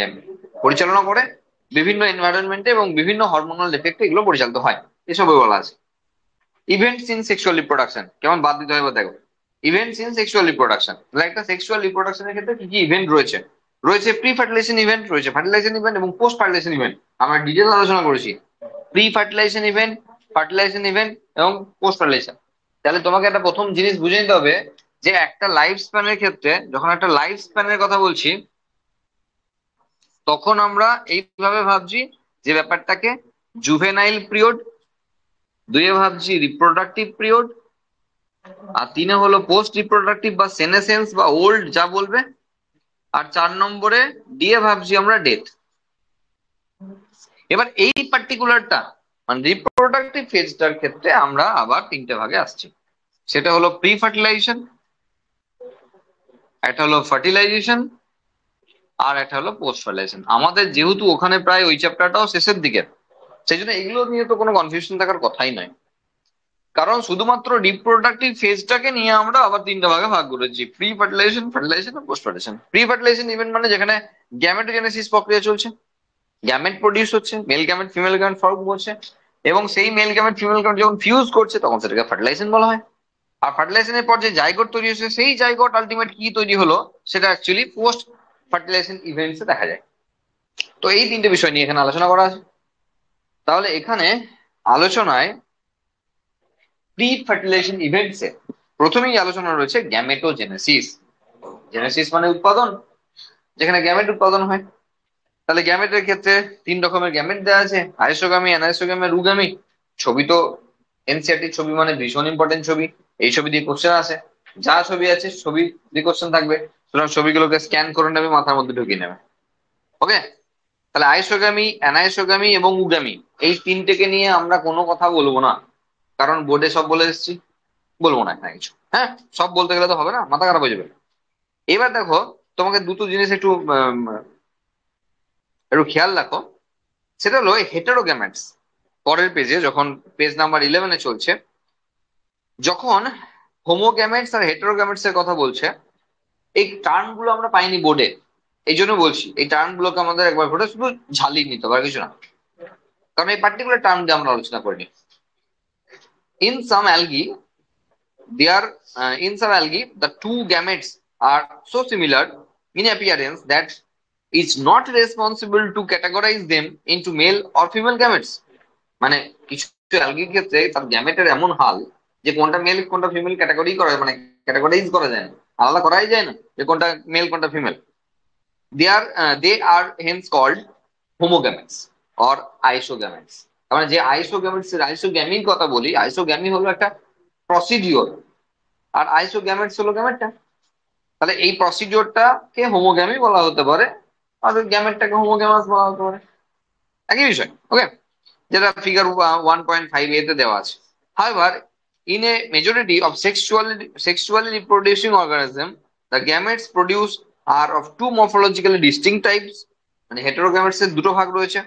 পরিচালনা করে। বিভিন্ন এনভায়রনমেন্টে এবং বিভিন্ন হরমোনাল এফেক্টে এগুলো পরিচালিত হয়, এসবই বলা আছে। ইভেন্টস ইন সেক্সুয়াল রিপ্রোডাকশন কেমন বাদ দিতে হবে দেখো। ইভেন্টস ইন সেক্সুয়াল রিপ্রোডাকশন, একটা সেক্সুয়াল রিপ্রোডাকশনের ক্ষেত্রে কি কি ইভেন্ট রয়েছে? রয়েছে প্রি ফার্টিলাইজেশন ইভেন্ট, রয়েছে ফার্টিলাইজেশন ইভেন্ট এবং পোস্ট ফার্টিলাইজেশন ইভেন্ট। আমরা ডিটেল আলোচনা করেছি pre fertilisation event, fertilisation event এবং পোস্ট ফার্টিলাইজেশন। তাহলে তোমাকে একটা প্রথম জিনিস বুঝে নিতে হবে যে একটা লাইফ স্প্যানের ক্ষেত্রে, যখন একটা লাইফ স্প্যানের কথা বলছি তখন আমরা এইভাবে ভাবছি যে ব্যাপারটাকে জুভেনাইল পিরিয়ড, দুইয়ে ভাবছি রিপ্রোডাক্টিভ পিরিয়ড, আর তিনে হলো পোস্ট রিপ্রোডাক্টিভ বা সেনেসেন্স বা ওল্ড যা বলবে, আর 4 নম্বরে দিয়ে ভাবছি আমরা ডেথ। এবার এই পার্টিকুলারটা মানে রিপ্রোডাক্টিভ ফেজটার ক্ষেত্রে আমরা আবার তিনটে ভাগে আসছি। সেটা হলো প্রি ফার্টিলাইজেশন, একটা হলো ফার্টিলাইজেশন, আর একটা হলো পোস্ট ফার্টিলাইজেশন। আমাদের যেহেতু ওখানে প্রায় ওই চ্যাপ্টারটাও শেষের দিকে, সেই জন্য এগুলো নিয়ে তো কোনো কনফিউশন থাকার কথাই নয়। কারণ শুধুমাত্র রিপ্রোডাক্টিভ ফেজটাকে নিয়ে আমরা আবার তিনটা ভাগে ভাগ করেছি, প্রি ফার্টিলাইজেশন, ফার্টিলাইজেশন আর post fertilisation. Pre fertilisation event মানে যেখানে গ্যামেটোজেনেসিস প্রক্রিয়া চলছে, গ্যামেট প্রডিউস হচ্ছে, male gamete female gamete form করছে, এবং সেই মেল গ্যামেট ফিমেল গ্যামেট যখন ফিউজ করছে তখন সেটাকে ফার্টিলাইজেশন বলা হয়। আর ফার্টিলাইজেশনের পর যে জাইগোট তৈরি হচ্ছে, সেই জাইগোট আলটিমেট কি তৈরি হলো সেটা অ্যাকচুয়ালি পোস্ট ফার্টিলাইজেশন ইভেন্টসে দেখা যায়। তো এই তিনটে বিষয় নিয়ে এখানে আলোচনা করা আছে। তাহলে এখানে আলোচনায় প্রি ফার্টিলাইজেশন ইভেন্টসে প্রথমেই আলোচনা রয়েছে গ্যামেটোজেনেসিস। জেনেসিস মানে উৎপাদন, যেখানে গ্যামেট উৎপাদন হয়। তাহলে গ্যামেটের ক্ষেত্রে 3 রকমের গ্যামেট দেওয়া আছে, আইসোগামী, অ্যানাইসোগামী, রুগামী। ছবি তো এনসিইআরটি ছবি মানে ভীষণ ইম্পর্টেন্ট ছবি, এই ছবি দিয়ে কোশ্চেন আসে। যা ছবি আছে ছবি দিয়ে কোশ্চেন থাকবে, সুতরাং ছবিগুলোকে স্ক্যান করে নেবে, মাথার মধ্যে ঢুকিয়ে নেবে। ওকে, তাহলে আইসোগামী, অ্যানাইসোগামী এবং উগামী এই তিনটেকে নিয়ে আমরা কোনো কথা বলবো না, কারণ বোর্ডে সব বলে এসেছি, বলবো না এখানে কিছু। হ্যাঁ, সব বলতে গেলে তো হবে না, মাথা খারাপ হয়ে যাবে। এবার দেখো, তোমাকে দুটো জিনিস একটু একটু খেয়াল রাখো। সেটা হলো হেটেরোগ্যামেটস। পরের পেজে যখন পেজ নাম্বার 11-এ চলছে, যখন হোমোগ্যামেটস আর হেটেরোগ্যামেটস এর কথা বলছে, এই টার্ম গুলো আমরা পাইনি বোর্ডে, এই জন্য বলছি এই টার্ম গুলোকে আমাদের একবার করে শুধু ঝালিয়ে নিতে হবে, আর কিছু না। কারণ এই পার্টিকুলার টার্ম দিয়ে আমরা আলোচনা করিনি। In some algae the two gametes are so similar in appearance that it's not responsible to categorize them into male or female gametes. মানে কিছু অ্যালগির ক্ষেত্রে তার গ্যামেটের এমন হাল যে কোনটা মেল কোনটা ফিমেল ক্যাটাগরি করা মানে ক্যাটাগরাইজ করা যায় না। আলাদা করাই যায় না যে কোনটা মেল কোনটা female. They are hence called homogametes or isogametes. তার মানে যে আইসোগ্যামির কথা বলি, আইসোগ্যামি হলো একটা প্রসিডিওর, আর আইসোগ্যামেটস হলো গ্যামেটটা। তাহলে এই প্রসিডিওরটাকে হোমোগ্যামি বলা হতে পারে, আর গ্যামেটটাকে হোমোগ্যামাস বলা হতে পারে, একই বিষয়। ওকে, যেটা ফিগার 1.5 এ তে দেওয়া আছে। However, in a majority of sexually reproducing organism, the gametes produced are of two morphologically distinct types. মানে হেটেরোগ্যামেটস এর দুটো ভাগ রয়েছে।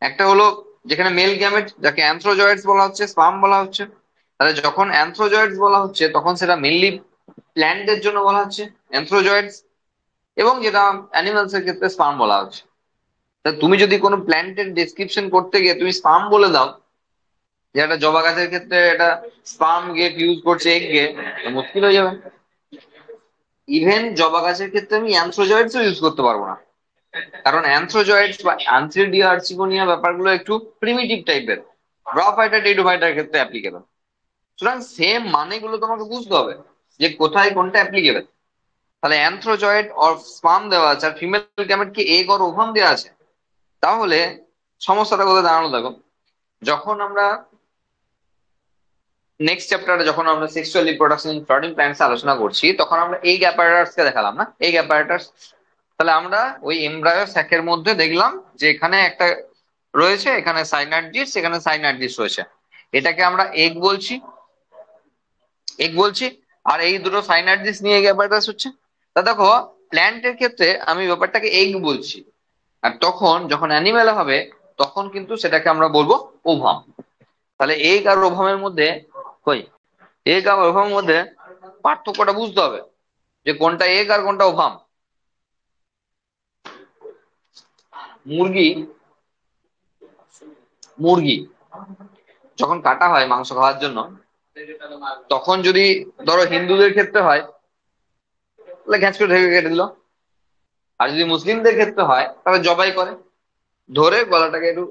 একটা হলো যেখানে মেল গ্যামেট, যাকে অ্যানথ্রোজয়েডস বলা হচ্ছে, স্পার্ম বলা হচ্ছে। তাহলে যখন অ্যানথ্রোজয়েডস বলা হচ্ছে তখন সেটা মেনলি প্ল্যান্টের জন্য বলা হচ্ছে অ্যানথ্রোজয়েডস, এবং যেটা অ্যানিমালস এর ক্ষেত্রে স্পার্ম বলা হচ্ছে। তা তুমি যদি কোনো প্ল্যান্টের ডেসক্রিপশন করতে গিয়ে তুমি স্পার্ম বলে দাও, যে একটা জবা গাছের ক্ষেত্রে এটা স্পার্ম গেট ইউজ করছে, এগ গে, মুশকিল হয়ে যাবে। ইভেন জবা গাছের ক্ষেত্রে আমি অ্যানথ্রোজয়েডস ইউজ করতে পারবো না, কারণ অ্যানথ্রোজয়েডস বা অ্যানথ্রিডিয়া আর্চিগোনিয়া ব্যাপারগুলো একটু প্রিমিটিভ টাইপের, ব্রাফাইটা টেরিডোফাইটার ক্ষেত্রে অ্যাপ্লিকেবল। সুতরাং সেম মানেগুলো তোমাকে বুঝতে হবে যে কোথায় কোনটা অ্যাপ্লিকেবল। তাহলে অ্যানথ্রোজয়েড অর স্পার্ম দেওয়া আছে, আর ফিমেল গ্যামেট কি এগ অর ওভাম দেওয়া আছে। তাহলে সমস্যাটা কোথায় দাঁড়ানো দেখো, যখন আমরা নেক্সট চ্যাপ্টারে যখন আমরা sexual reproduction in floating plants আলোচনা করছি, তখন আমরা এগ অ্যাপারেটাস কে দেখালাম না, এগ অ্যাপারেটাস। তাহলে আমরা ওই এমব্রায়ো স্যাকের মধ্যে দেখলাম যে এখানে একটা রয়েছে, এখানে সাইনার্জিস, এখানে সাইনার্জিস রয়েছে, এটাকে আমরা এগ বলছি, এগ বলছি। আর এই দুটো সাইনার্জিস নিয়ে এগ অ্যাপারেটাস হচ্ছে। তা দেখো, প্ল্যান্টের ক্ষেত্রে আমি ব্যাপারটাকে এগ বলছি, আর তখন যখন অ্যানিমেল হবে তখন কিন্তু সেটাকে আমরা বলবো ওভাম। তাহলে এগ আর ওভামের মধ্যে কই, এগ আর ওভামের মধ্যে পার্থক্যটা বুঝতে হবে যে কোনটা এগ আর কোনটা ওভাম। মুরগি মুরগি যখন কাটা হয় মাংস খাওয়ার জন্য, তখন যদি ধরো হিন্দুদের ক্ষেত্রে হয় তাহলে ঘ্যাঁচ করে ঢেকে কেটে দিল, আর যদি মুসলিমদের ক্ষেত্রে হয় তাহলে জবাই করে, ধরে গলাটাকে একটু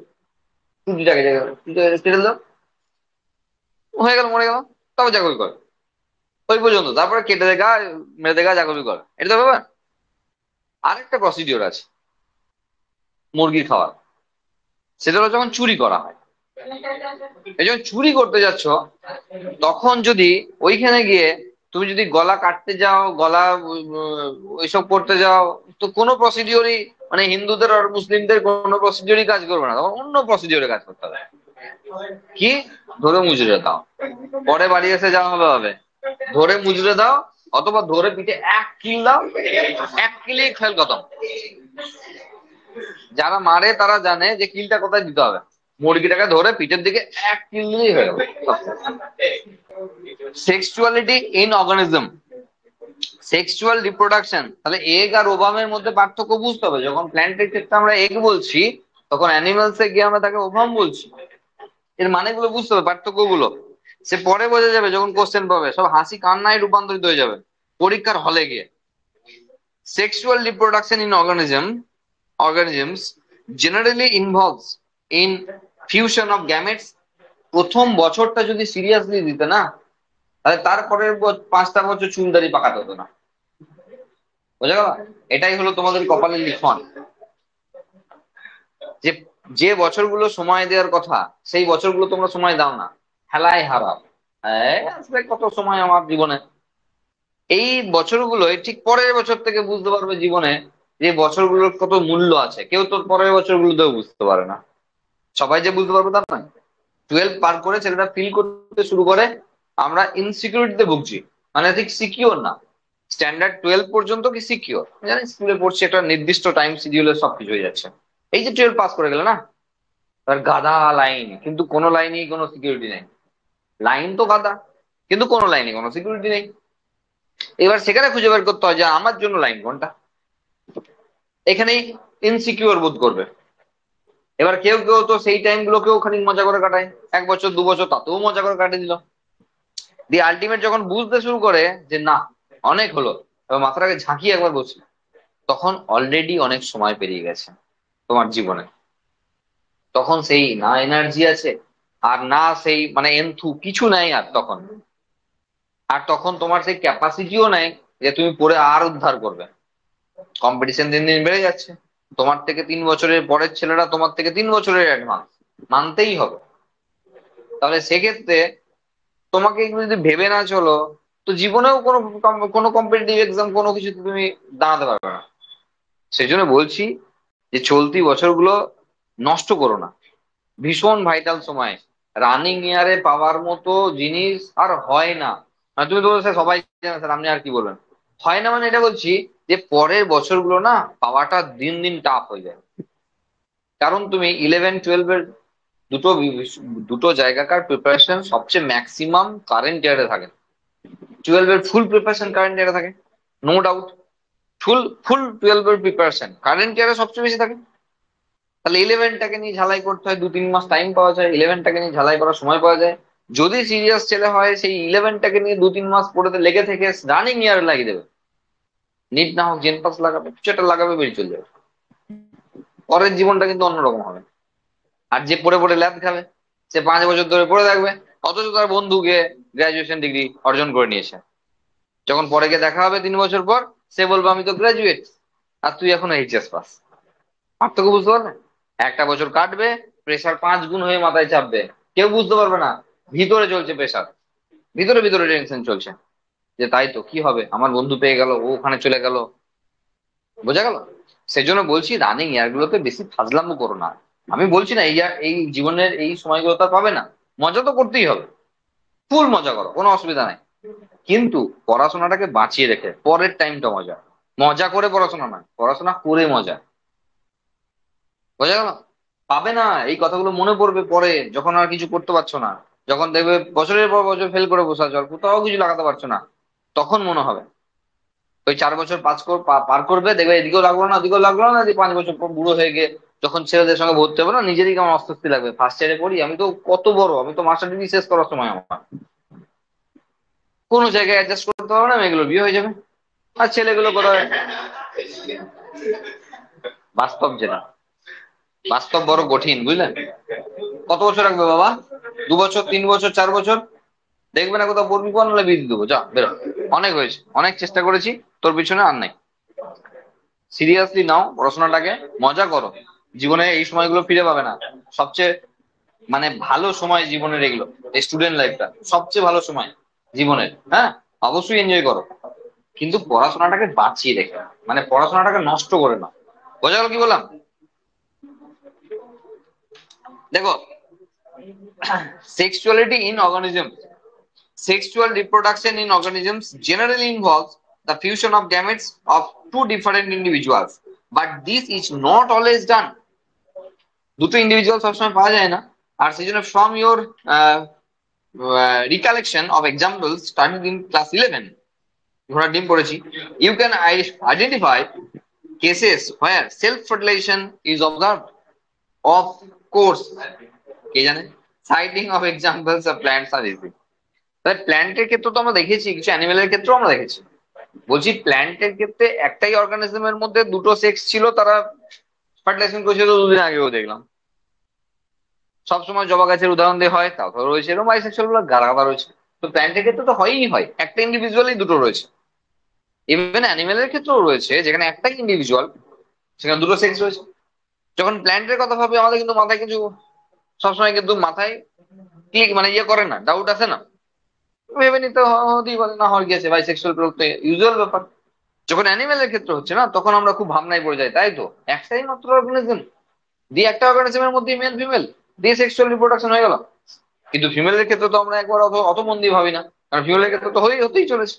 টুটিটাকে কেটে দিল, হয়ে গেল, মরে গেল, তবে জাগরি করে ওই পর্যন্ত, তারপরে কেটে দেখা, মেরে দেখা, জাগরি করে, এটা তো ব্যাপার। আরেকটা প্রসিডিওর আছে মুরগি খাওয়ার, সেটা হলো যখন চুরি করা হয়। এই যখন চুরি করতে যাচ্ছ, তখন যদি ওইখানে গিয়ে তুমি যদি গলা কাটতে যাও, গলা ওইসব করতে যাও, তো কোনো প্রসিডিওরই, মানে হিন্দুদের আর মুসলিমদের কোনো প্রসিডিওরই কাজ করবে না, তখন অন্য প্রসিডিওরে কাজ করতে হবে। কি, ধরে মুজরে দাও, পরে বাড়ি এসে যা হবে হবে, ধরে মুজরে দাও, অথবা ধরে পিঠে এক কিল দাও, এক কিলেই খেল খতম। যারা মারে তারা জানে যে কিলটা কোথায় দিতে হবে, মুরগিটাকে ধরে পিঠের দিকে এক কিল দিলেই হয়ে গেল। Sexuality in organism, sexual reproduction. তাহলে এগ আর ওভামের মধ্যে পার্থক্য বুঝতে হবে। যখন প্ল্যান্টের ক্ষেত্রে আমরা এগ বলছি, তখন অ্যানিমালস এ গিয়ে আমরা তাকে ওভাম বলছি। এর মানেগুলো বুঝতে হবে, পার্থক্যগুলো সে পরে বোঝা যাবে যখন কোশ্চেন পাবে, সব হাসি কান্নায় রূপান্তরিত হয়ে যাবে পরীক্ষার হলে গিয়ে। Sexual reproduction in organisms generally involves in fusion of gametes. প্রথম বছরটা যদি সিরিয়াসলি দিতে না, তাহলে তারপরের 5টা বছর চুলদারি পাকাতে হতো না। বোঝা গেল? এটাই হলো তোমাদের কপালের লিখন, যে যে বছরগুলো সময় দেওয়ার কথা সেই বছরগুলো তোমরা সময় দাও না, খেলায় হারাও। আসলে কত সময় আমার জীবনে, এই বছরগুলোই ঠিক পরের বছর থেকে বুঝতে পারবে জীবনে যে বছরগুলোর কত মূল্য আছে। কেউ তো পরের বছরগুলোতেও বুঝতে পারে না, সবাই যে বুঝতে পারবে তা নয়। 12 পার করে ছেলেটা ফিল করতে শুরু করে আমরা ইনসিকিউরিটিতে ভুগছি, মানে ঠিক সিকিওর না। স্ট্যান্ডার্ড 12 পর্যন্ত কি সিকিওর জানি, স্কুলে পড়ছি, একটা নির্দিষ্ট টাইম শিডিউলে সবকিছু হয়ে যাচ্ছে। এই যে 12 পাস করে গেলে না, তার গাধা লাইন, কিন্তু কোনো লাইনেই কোনো সিকিউরিটি নেই। লাইন তো গাধা, কিন্তু কোনো লাইনে কোনো সিকিউরিটি নেই। এবার সেখানে খুঁজে বের করতে হয় যে আমার জন্য লাইন কোনটা, এখানেই ইনসিকিউর বোধ করবে। এবার কেউ কেউ তো সেই টাইম গুলোকেও খানিক মজা করে কাটায়, 1 বছর 2 বছর তাতেও মজা করে কাটিয়ে দিল। দিয়ে আলটিমেট যখন বুঝতে শুরু করে যে না অনেক হলো, এবার মাথাটাকে ঝাঁকিয়ে একবার বসি, তখন অলরেডি অনেক সময় পেরিয়ে গেছে তোমার জীবনে। তখন সেই না এনার্জি আছে, আর না সেই মানে এনথু কিছু নাই আর তখন। আর তখন তোমার সেই ক্যাপাসিটিও নাই যে তুমি পড়ে আর উদ্ধার করবে। কম্পিটিশন দিন দিন বেড়ে যাচ্ছে, তোমার থেকে 3 বছরের পরের ছেলেরা তোমার থেকে 3 বছরের অ্যাডভান্স, মানতেই হবে। তাহলে সেক্ষেত্রে তোমাকে এগুলো যদি ভেবে না চলো, তো জীবনেও কোনো কম্পিটিটিভ এক্সাম কোনো কিছুতে তুমি দাঁড়াতে পারবে না। সেই জন্য বলছি যে চলতি বছরগুলো নষ্ট করো না, ভীষণ ভাইটাল সময়। রানিং ইয়ারে পাওয়ার মতো জিনিস আর হয় না। আর তুমি তো স্যার সবাই জানে স্যার, আপনি আর কি বলবেন? হয় না মানে এটা বলছি যে পরের বছরগুলো না পাওয়াটা দিন দিন টাফ হয়ে যায়। কারণ তুমি 11 12-এর দুটো দুটো জায়গাকার প্রিপারেশন সবচেয়ে ম্যাক্সিমাম কারেন্ট ইয়ারে থাকে। 12-এর ফুল প্রিপারেশন কারেন্ট ইয়ারে থাকে, নো ডাউট। ফুল ফুল 12-এর প্রিপারেশন কারেন্ট ইয়ারে সবচেয়ে বেশি থাকে। তাহলে 11টাকে নিয়ে ঝালাই করতে হয়, 2-3 মাস টাইম পাওয়া যায়, 11টাকে নিয়ে ঝালাই করার সময় পাওয়া যায়। যদি সিরিয়াস ছেলে হয় সেই 11টাকে নিয়ে 2-3 মাস পড়ে লেগে থেকে রানিং ইয়ারে লাগিয়ে দেবে। নিট না হোক, জেন পাস লাগাবে, কিছু একটা লাগাবে, বেরিয়ে চলে যাবে। পরের জীবনটা কিন্তু অন্যরকম হবে। আর যে পড়ে পড়ে ল্যাব খাবে, সে 5 বছর ধরে পড়ে থাকবে, অথচ তার বন্ধুকে গ্রাজুয়েশন ডিগ্রি অর্জন করে নিয়েছে। যখন পরে গিয়ে দেখা হবে 3 বছর পর, সে বলবে আমি তো গ্রাজুয়েট, আর তুই এখন এইচএস পাস। পার্থক্য বুঝতে পারবে? একটা বছর কাটবে, প্রেশার 5 গুণ হয়ে মাথায় চাপবে, কেউ বুঝতে পারবে না। ভিতরে চলছে প্রেশার, ভিতরে ভিতরে টেনশন চলছে, যে তাই তো কি হবে, আমার বন্ধু পেয়ে গেল, ও ওখানে চলে গেল। বোঝা গেল? সেজন্য বলছি রানিং ইয়ার গুলোতে বেশি ফাজলামো করো না। আমি বলছি না এই জীবনের এই সময়গুলো তো আর পাবে না, মজা তো করতেই হবে, ফুল মজা করো, কোনো অসুবিধা নাই। কিন্তু পড়াশোনাটাকে বাঁচিয়ে রেখে পরের টাইমটা মজা, মজা করে পড়াশোনা নয়, পড়াশোনা করে মজা। বোঝা গেল? পাবে না, এই কথাগুলো মনে পড়বে পরে যখন আর কিছু করতে পারছো না, যখন দেখবে বছরের পর বছর ফেল করে বসে আছো আর কোথাও কিছু লাগাতে পারছো না, তখন মনে হবে। ওই 4 বছর পার করবে, দেখবে এদিকেও লাগলো না ওদিকেও লাগলো না, যে 5 বছর পর বুড়ো হয়ে গিয়ে যখন ছেলেদের সঙ্গে ভর্তি হবে না, নিজেরই কেমন অস্বস্তি লাগবে, ফার্স্ট ইয়ারে পড়ি, আমি তো কত বড়, আমি তো মাস্টার ডিগ্রি শেষ করার সময় আমার কোনো জায়গায় অ্যাডজাস্ট করতে পারবে না, মেয়েগুলো বিয়ে হয়ে যাবে। আর ছেলেগুলো কোথায়, বাস্তব যেটা, বাস্তব বড় কঠিন, বুঝলেন? কত বছর রাখবে বাবা? 2 বছর, 3 বছর, 4 বছর? দেখবে না কোথাও পড়বি কোন, হলে বিয়ে দিয়ে দেবো, যা বেরো। অনেক হয়েছে, অনেক চেষ্টা করেছি, তোর পিছনে আর নাই। সিরিয়াসলি নাও পড়াশোনাটাকে, মজা করো। জীবনে এই সময়গুলো ফিরে পাবে না। সবচেয়ে মানে ভালো সময় জীবনের এগুলো, এই স্টুডেন্ট লাইফটা সবচেয়ে ভালো সময় জীবনের। হ্যাঁ, অবশ্যই এনজয় করো, কিন্তু পড়াশোনাটাকে বাঁচিয়ে রেখে, মানে পড়াশোনাটাকে নষ্ট করে না। বোঝা গেল কি বললাম? দেখো, sexuality in organisms. Sexual reproduction in organisms generally involves the fusion of gametes of two different individuals. But this is not always done. দুটো ইন্ডিভিজুয়াল সবসময় পাওয়া যায় না। আর সেই জন্য from your recollection of examples starting in class 11, ঘোড়ার ডিম পড়েছি, you can identify cases where self-fertilization is observed. Of course, কে জানে, citing of examples of plants are easy. তাহলে প্ল্যান্টের ক্ষেত্রে তো আমরা দেখেছি, কিছু অ্যানিমেলের ক্ষেত্রেও আমরা দেখেছি। বলছি প্ল্যান্টের ক্ষেত্রে একটাই অর্গানিজমের মধ্যে দুটো সেক্স ছিল, তারা ফার্টিলাইজেশন করেছিল, 2 দিন আগেও দেখলাম। সবসময় জবা গাছের উদাহরণ দিয়ে হয়, তাও তো রয়েছে, এরকম বাইসেক্সুয়াল গুলো গাদা গাদা রয়েছে। তো প্ল্যান্টের ক্ষেত্রে তো হয়ই হয়, একটা ইন্ডিভিজুয়ালই দুটো রয়েছে। ইভেন অ্যানিমেলের ক্ষেত্রেও রয়েছে, যেখানে একটাই ইন্ডিভিজুয়াল, সেখানে দুটো সেক্স রয়েছে। যখন প্ল্যান্টের কথা ভাবি, আমাদের কিন্তু মাথায় কিছু, সবসময় কিন্তু মাথায় ক্লিক মানে ইয়ে করে না, ডাউট আসে না, ভেবে নিতে হতেই পারে না হওয়ার গেছে, বাইসেক্সুয়াল তো ইউজুয়াল ব্যাপার। যখন অ্যানিমেলের ক্ষেত্রে হচ্ছে না, তখন আমরা খুব ভাবনায় পড়ে যাই, তাই তো একটাই মাত্র অর্গানিজম, দিয়ে একটা অর্গানিজমের মধ্যে মেল ফিমেল দিয়ে সেক্সুয়াল রিপ্রোডাকশন হয়ে গেল। কিন্তু ফিমেলের ক্ষেত্রে তো আমরা একবার অত অত মন দিয়ে ভাবি না, কারণ ফিমেলের ক্ষেত্রে তো হতেই চলেছে।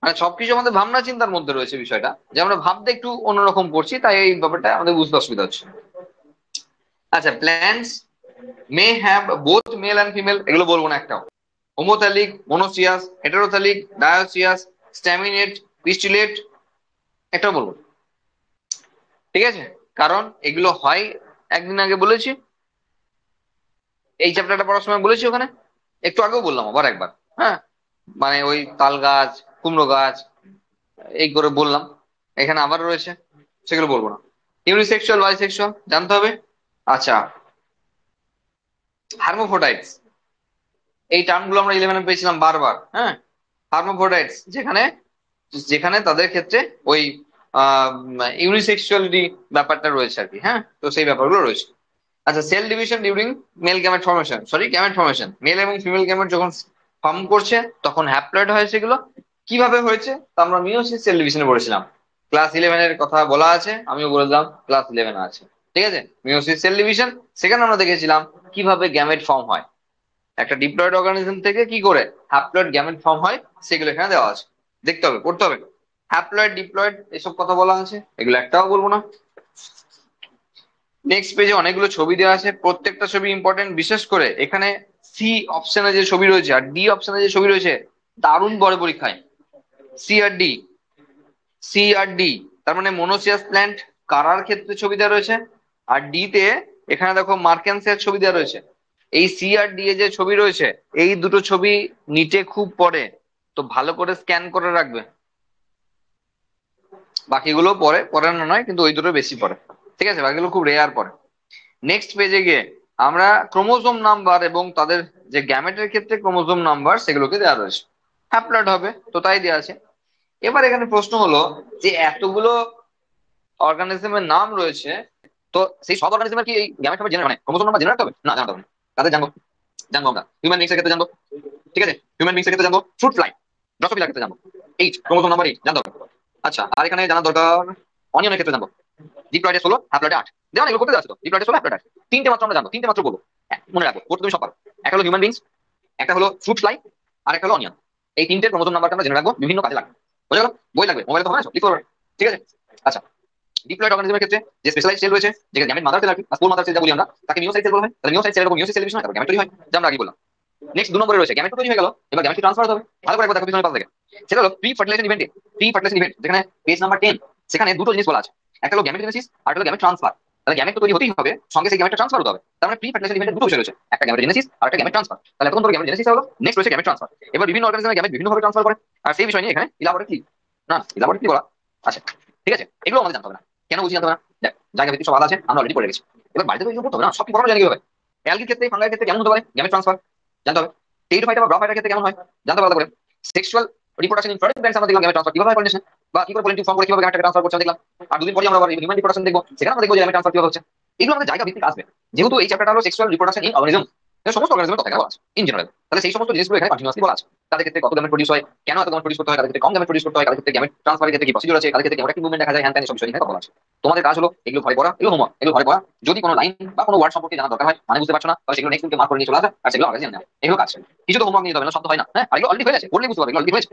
মানে সবকিছু আমাদের ভাবনা চিন্তার মধ্যে রয়েছে বিষয়টা, যে আমরা ভাবতে একটু অন্যরকম করছি, তাই এই ব্যাপারটা আমাদের বুঝতে অসুবিধা হচ্ছে। আচ্ছা, plants may have both mail and female, এগুলো বলবো না একটাও। হোমোথ্যালিক, মনোসিয়াস, হেটেরোথ্যালিক, ডায়োসিয়াস, স্ট্যামিনেট, পিস্টিলেট, একটাও বলবো না। ঠিক আছে? কারণ এগুলো হয়, একদিন আগে বলেছি, এই চ্যাপ্টারটা পড়ার সময় বলেছি ওখানে, একটু আগেও বললাম আবার একবার। হ্যাঁ, মানে ওই তাল গাছ, কুমড়ো গাছ, এই করে বললাম, এখানে আবার রয়েছে, সেগুলো বলবো না। ইউনিসেক্সুয়াল, বাইসেক্সুয়াল জানতে হবে। আচ্ছা, হার্মোফোডাইটস, এই টার্মগুলো আমরা 11-এ পেয়েছিলাম বারবার। হ্যাঁ, হার্মোফোডাইটস যেখানে যেখানে তাদের ক্ষেত্রে ওই ইউনিসেক্সুয়ালিটি ব্যাপারটা রয়েছে আর কি। হ্যাঁ, তো সেই ব্যাপারগুলো রয়েছে। আচ্ছা, cell division during male gamete formation, sorry gamete formation, male এবং ফিমেল গ্যামেট যখন ফর্ম করছে তখন হ্যাপ্লয়েড হয় সেগুলো। কিভাবে হয়েছে তা আমরা মিওসিস সেল ডিভিশনে পড়েছিলাম। ক্লাস 11 এর কথা বলা আছে, আমিও বলে দিলাম ক্লাস 11 আছে। ঠিক আছে, মিওসিস সেল ডিভিশন, সেখানে আমরা দেখেছিলাম কিভাবে গ্যামেট ফর্ম হয়, একটা ডিপ্লয়েড অর্গানিজম থেকে কি করে হ্যাপ্লয়েড গ্যামেট ফর্ম হয় সেগুলো এখানে দেওয়া আছে, দেখতে হবে, পড়তে হবে। হ্যাপ্লয়েড ডিপ্লয়েড এসব কথা বলা আছে, এগুলো একটাও বলবো না। নেক্সট পেজে অনেকগুলো ছবি দেওয়া আছে, প্রত্যেকটা ছবি ইম্পর্টেন্ট। বিশেষ করে এখানে সি অপশনে যে ছবি রয়েছে আর ডি অপশনে যে ছবি রয়েছে দারুণ বড় পরীক্ষায়। সি আর ডি, সি আর ডি, তার মানে মনোসিয়াস প্ল্যান্ট কারার ক্ষেত্রে ছবি দেওয়া রয়েছে। আর ডি তে এখানে দেখো মার্কেন্সিয়ার ছবি দেওয়া রয়েছে। এই সি আর ডি এ যে ছবি রয়েছে এই দুটো ছবি নিচে খুব পড়ে, তো ভালো করে স্ক্যান করে রাখবে। বাকিগুলো পরে পড়ানো নয়, কিন্তু ওই দুটো বেশি পড়ে। ঠিক আছে, বাকিগুলো খুব রেয়ার পড়ে। নেক্সট পেজে গিয়ে আমরা ক্রোমোজোম নাম্বার এবং তাদের যে গ্যামেটের ক্ষেত্রে ক্রোমোজোম নাম্বার সেগুলোকে দেওয়া রয়েছে। হ্যাপ্লয়েড হবে তো তাই দেওয়া আছে। এবার এখানে প্রশ্ন হলো যে এতগুলো অর্গানিজমের নাম রয়েছে, তো সেই সব অর্গানিজমের কি এই গ্যামেট নাম্বার জেনে মানে ক্রোমোজোম নাম্বার জেনে রাখতে হবে? না, জানতে হবে না। তাদের জানবো, জানবো আমরা হিউম্যান বিংস এর ক্ষেত্রে জানবো। ঠিক আছে, হিউম্যান বিংস এর ক্ষেত্রে জানবো, ফ্রুট ফ্লাই, ড্রসোফিলার ক্ষেত্রে জানবো, এইট ক্রোমোজোম নাম্বার 8 জানতে হবে। আচ্ছা, আর এখানে জানার দরকার অনিয়নের ক্ষেত্রে জানবো, ডিপ্লয়েডে 16, হ্যাপ্লয়েডে 8। দেখো এগুলো করতে যাচ্ছে তো, ডিপ্লয়েডে 16, হ্যাপ্লয়েডে 8, তিনটে মাত্র আমরা জানবো, তিনটে মাত্র বলবো। মনে রাখবো, করতে তুমি সব পারো। একটা হলো হিউম্যান বিংস, একটা হলো ফ্রুট ফ্লাই, আর একটা হলো অনিয়ন। এই তিনটে ক্রোমোজোম নাম্বারটা আমরা জেনে রাখবো, বিভিন্ন কাজে লাগবে। বুঝা গেল? বই লাগবে, মোবাইলে তো হয় না, লিখতে পারবে। ঠিক আছে। আচ্ছা, ডিপ্লয়েড অর্গানিজমের ক্ষেত্রে যে স্পেশালাইজড সেল রয়েছে, যেটা গ্যামেট মাদার সেল আর কি, স্পোর মাদার সেল যা বলি আমরা, তাকে মিওসাইট সেল বলা হয়। তাহলে মিওসাইট সেল এরকম মিওসিস সেল ডিভিশন হয়, তারপর গ্যামেট তৈরি হয়, যা আমরা আগে বললাম। নেক্সট 2 নম্বরে রয়েছে গ্যামেট তৈরি হয়ে গেল, এবার গ্যামেট ট্রান্সফার হতে হবে। ভালো করে একবার দেখো পিছনের পাশ থেকে, সেটা হলো প্রি ফার্টিলাইজেশন ইভেন্টে। প্রি ফার্টিলাইজেশন ইভেন্ট যেখানে পেজ নাম্বার 10, সেখানে দুটো জিনিস বলা আছে, একটা হলো গ্যামেটোজেনেসিস আর একটা হলো গ্যামেট ট্রান্সফার। তাহলে গ্যামেট তো তৈরি হতেই হবে, সঙ্গে সেই গ্যামেটটা ট্রান্সফার হতে হবে। তার মানে প্রি ফার্টিলাইজেশন ইভেন্টে দুটো বিষয় রয়েছে, একটা গ্যামেটোজেনেসিস আর একটা গ্যামেট ট্রান্সফার। তাহলে এখন ধরো গ্যামেটোজেনেসিস হলো, নেক্সট রয়েছে গ্যামেট ট্রান্সফার। এবার বিভিন্ন অর্গানিজমে গ্যামেট বিভিন্ন ভাবে ট্রান্সফার করে, আর সেই বিষয় নিয়ে এখানে ইলাবোরেটলি, না ইলাবোরেটলি বলা আছে। ঠিক আছে, এগুলো আমাদের জানতে হবে না। কেন বুঝি জানতে হবে না? দেখ, জায়গা ভিত্তিক সব আলাদা আছে, আমরা অলরেডি পড়ে গেছি। এবার বাড়িতে তো এগুলো পড়তে হবে না, সব কি পড়ানো জানি হবে। অ্যালগির ক্ষেত্রে, ফাঙ্গাইয়ের ক্ষেত্রে কেমন হতে পারে গ্যামেট ট্রান্সফার জানতে হবে। টেরিডোফাইটা বা ব্রোফাইটার ক্ষেত্রে কেমন হয় জানতে হবে আলাদা করে। Sexual reproduction in flooring plants আমরা দেখলাম গ্যামেট ট্রান্সফার কিভাবে হয় কোঅর্ডিনেশন, বা কি করে পলিনেটিক ফর্ম করে কিভাবে গ্যামেটটাকে ট্রান্সফার করছে দেখলাম। আর দুদিন পরে আমরা আবার হিউম্যান রিপ্রোডাকশন দেখবো, সেখানে আমরা দেখবো যে গ্যামেট ট্রান্সফার কিভাবে হচ্ছে। এগুলো আমাদের জায়গা ভিত্তিক আসবে, যেহেতু এই চ্যাপ্টারটা হলো সেক্সুয়াল রিপ্রোডাকশন ইন অর্গানিজম, সমস্ত অর্গানিজমের কথা বলা আছে ইন জেনারেল। তাহলে সেই সমস্ত জিনিসগুলো এখানে কন্টিনিউয়াসলি বলা আছে। তাদের ক্ষেত্রে কত গ্যামেট প্রডিউস হয়, কেন এত গ্যামেট প্রডিউস করতে হয়, তাদের ক্ষেত্রে কম গ্যামেট প্রডিউস করতে হয়, তাদের ক্ষেত্রে গ্যামেট ট্রান্সফারের ক্ষেত্রে কি প্রসিডিউর আছে, তাদের ক্ষেত্রে কেমন একটা মুভমেন্ট দেখা যায়, হ্যান ত্যান সব বিষয় নিয়ে কথা বলা আছে। তোমাদের কাজ হলো এগুলো ঘরে পড়া, এগুলো হোমওয়ার্ক, এগুলো ঘরে পড়া। যদি কোনো লাইন বা কোনো ওয়ার্ড সম্পর্কে জানা দরকার হয়, মানে বুঝতে পারছো না, তাহলে সেগুলো নেক্সট দিনকে মার্ক করে নিয়ে চলে আসা, আর সেগুলো আগে জেনে নেওয়া, এগুলো কাজ। কিছু তো হোমওয়ার্ক নিয়ে যাবে না, শব্দ হয় না, হ্যাঁ, আর এগুলো অলরেডি হয়ে আছে, পড়লে বুঝতে পারবে এগুলো অলরেডি হয়েছে।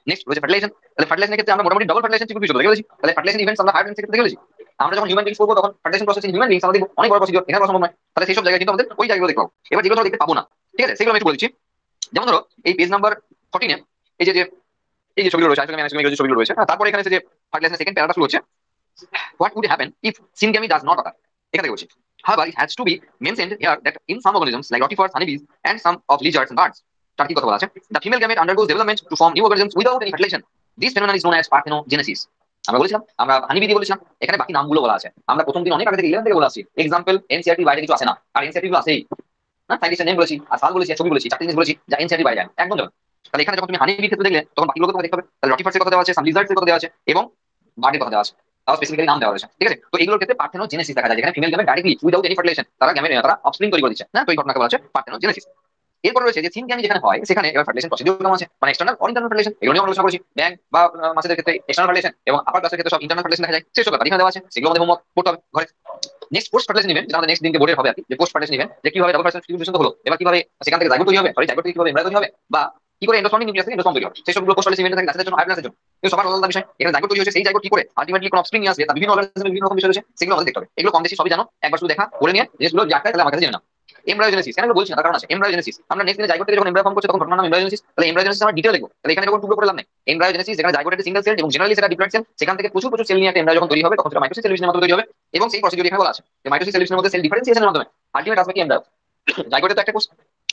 নেক্সট রয়েছে ফার্টিলাইজেশন। তাহলে ফার্টিলাইজেশনের ক্ষেত্রে আমরা মোটামুটি ডবল ফার্টিলাইজেশন চিকুর বিষয় দেখে গেছি। তাহলে ফার্টিলাইজেশন ইভেন্টস আমরা হায়ার বেঞ্চ থেকে দেখে গেছি। আমরা যখন হিউম্যান বিংস করবো তখন fertilisation process in human beings আমরা দেখবো, অনেক বড় প্রসিডিউর, এখানে সম্ভব নয়। তাহলে সেই সব জায়গায় কিন্তু আমাদের ওই জায়গাগুলো দেখতে পাবো। এবার যেগুলো আমরা দেখতে পাবো না, ঠিক আছে, সেগুলো আমি একটু বলছি। যেমন ধরো এই পেজ নাম্বার 14 এই যে এই যে ছবিগুলো রয়েছে, আইসোটোপ ম্যানেজমেন্ট যে ছবিগুলো রয়েছে, তারপরে এখানে যে ফার্টিলাইজেশন সেকেন্ড প্যারাটা শুরু হচ্ছে, what would happen if syngamy does not occur, এখানে থেকে বলছি। However, it has to be mentioned here that in some organisms like rotifers, honeybees, and some of lizards and birds, তার কি কথা বলা আছে, the female gamete undergoes development to form new organisms without any fertilization. This phenomenon is known as parthenogenesis. আমরা বলেছিলাম, আমরা honeybee দিয়ে বলেছিলাম, এখানে বাকি নামগুলো বলা আছে। আমরা প্রথম দিন অনেক আগে থেকে 11 থেকে বলে আসছি, এক্সাম্পল এনসিইআরটি বাইরে কিছু আসে না, আর এনসিইআরটি গুলো আসেই না, সাইন্টিস্টের নেম বলেছি, আর সাল বলেছি, আর ছবি বলেছি, চারটি জিনিস বলেছি যা এনসিইআরটি বাইরে যায়, একদম যাবে। তাহলে এখানে যখন তুমি হানিবির ক্ষেত্রে দেখলে তখন বাকিগুলোকে তোমাকে দেখতে হবে। তাহলে রটিফার্সের কথা দেওয়া আছে, সাম লিজার্ডসের কথা দেওয়া আছে, এবং বার্ডের কথা দেওয়া আছে, তাও স্পেসিফিক্যালি নাম দেওয়া হয়েছে। ঠিক আছে, তো এগুলোর ক্ষেত্রে পার্থেনোজেনেসিস দেখা যায়, যেখানে female gamete directly without any fertilisation তারা গ্যামেট তারা অফস্প্রিং তৈরি করে দিচ্ছে, না, তো এই ঘটনাকে বলা হচ্ছে পার্থেনোজেনেসিস। এরপর রয়েছে যে সিনগ্যামি যেখানে হয় সেখানে এবার ফার্টিলাইজেশন প্রসিডিউর কেমন আছে, মানে এক্সটার্নাল অর ইন্টারনাল ফার্টিলাইজেশন, এগুলো নিয়ে আমরা আলোচনা করেছি। ব্যাং বা মাছেদের ক্ষেত্রে এক্সটার্নাল ফার্টিলাইজেশন এবং আপার ক্লাসের ক্ষেত্রে সব ইন্টারনাল ফার্টিলাইজেশন দেখা যায়, সেসব ব্যাপার এখানে দেওয়া আছে, সেগুলো আমাদের হোমওয়ার্ক করতে হবে ঘরে। নেক্সট পোস্ট ফার্টিলাইজেশন ইভেন্ট, যেটা আমাদের নেক্সট দিনকে বোর্ডের হবে আর কি, যে পোস্ট ফার্টিলাইজেশন ইভেন্ট, যে কিভাবে ডাবল ফার্টিলাইজেশন হলো, এবার কিভাবে সেখান থেকে জাইগোট তৈরি হবে, সরি জাইগোট থেকে কিভাবে এমব্রায়ো তৈরি হবে, বা কি করে এন্ডোসপার্মিক নিউক্লিয়াস থেকে এন্ডোসপার্ম তৈরি হবে, সেই সবগুলো পোস্ট ফার্টিলাইজেশন ইভেন্ট থাকে গাছেদের জন্য, হায়ার ক্লাসের জন্য। কিন্তু সবার আলাদা বিষয়, এখানে জাইগোট তৈরি হচ্ছে, সেই জাইগোট কি করে আলটিমেটলি কোন অফস্প্রিং নিয়ে আসবে, তার বিভিন্ন অর্গানিজমের বিভিন্ন রকম বিষয় রয়েছে, সেগুলো আমাদের দেখতে হবে। এগুলো কম বেশি সবই জানো, একবার শুধু দেখা বলে নিয়ে জিনিসগুলো যে আটকায় তাহলে আমার কাছে জেনে নাও। এমব্রায়োজেনেসিস কেন বলছি না, তার কারণ আছে। এমব্রায়োজেনেসিস আমরা নেক্সট দিনে জাইগোট থেকে যখন এমব্রায়ো ফর্ম করছে তখন ঘটনার নাম এমব্রায়োজেনেসিস। তাহলে এমব্রায়োজেনেসিস আমরা ডিটেইল দেখবো, তাহলে এখানে যখন টুকরো করে লাভ নেই। এমব্রায়োজেনেসিস যেখানে জাইগোট একটা সিঙ্গেল সেল এবং জেনারেলি সেটা ডিপ্লয়েড সেল, সেখান থেকে প্রচুর প্রচুর সেল নিয়ে একটা এমব্রায়ো যখন তৈরি হবে তখন সেটা মাইটোসিস সেল ডিভিশনের মাধ্যমে তৈরি হবে, এবং সেই প্রসিডিউর এখানে বলা আছে যে মাইটোসিস সেল ডিভিশনের মধ্যে সেল ডিফারেন্সিয়েশনের মাধ্যমে আলটিমেট আসবে কি এমব্রায়ো। জাইগোটে তো একটা কোষ,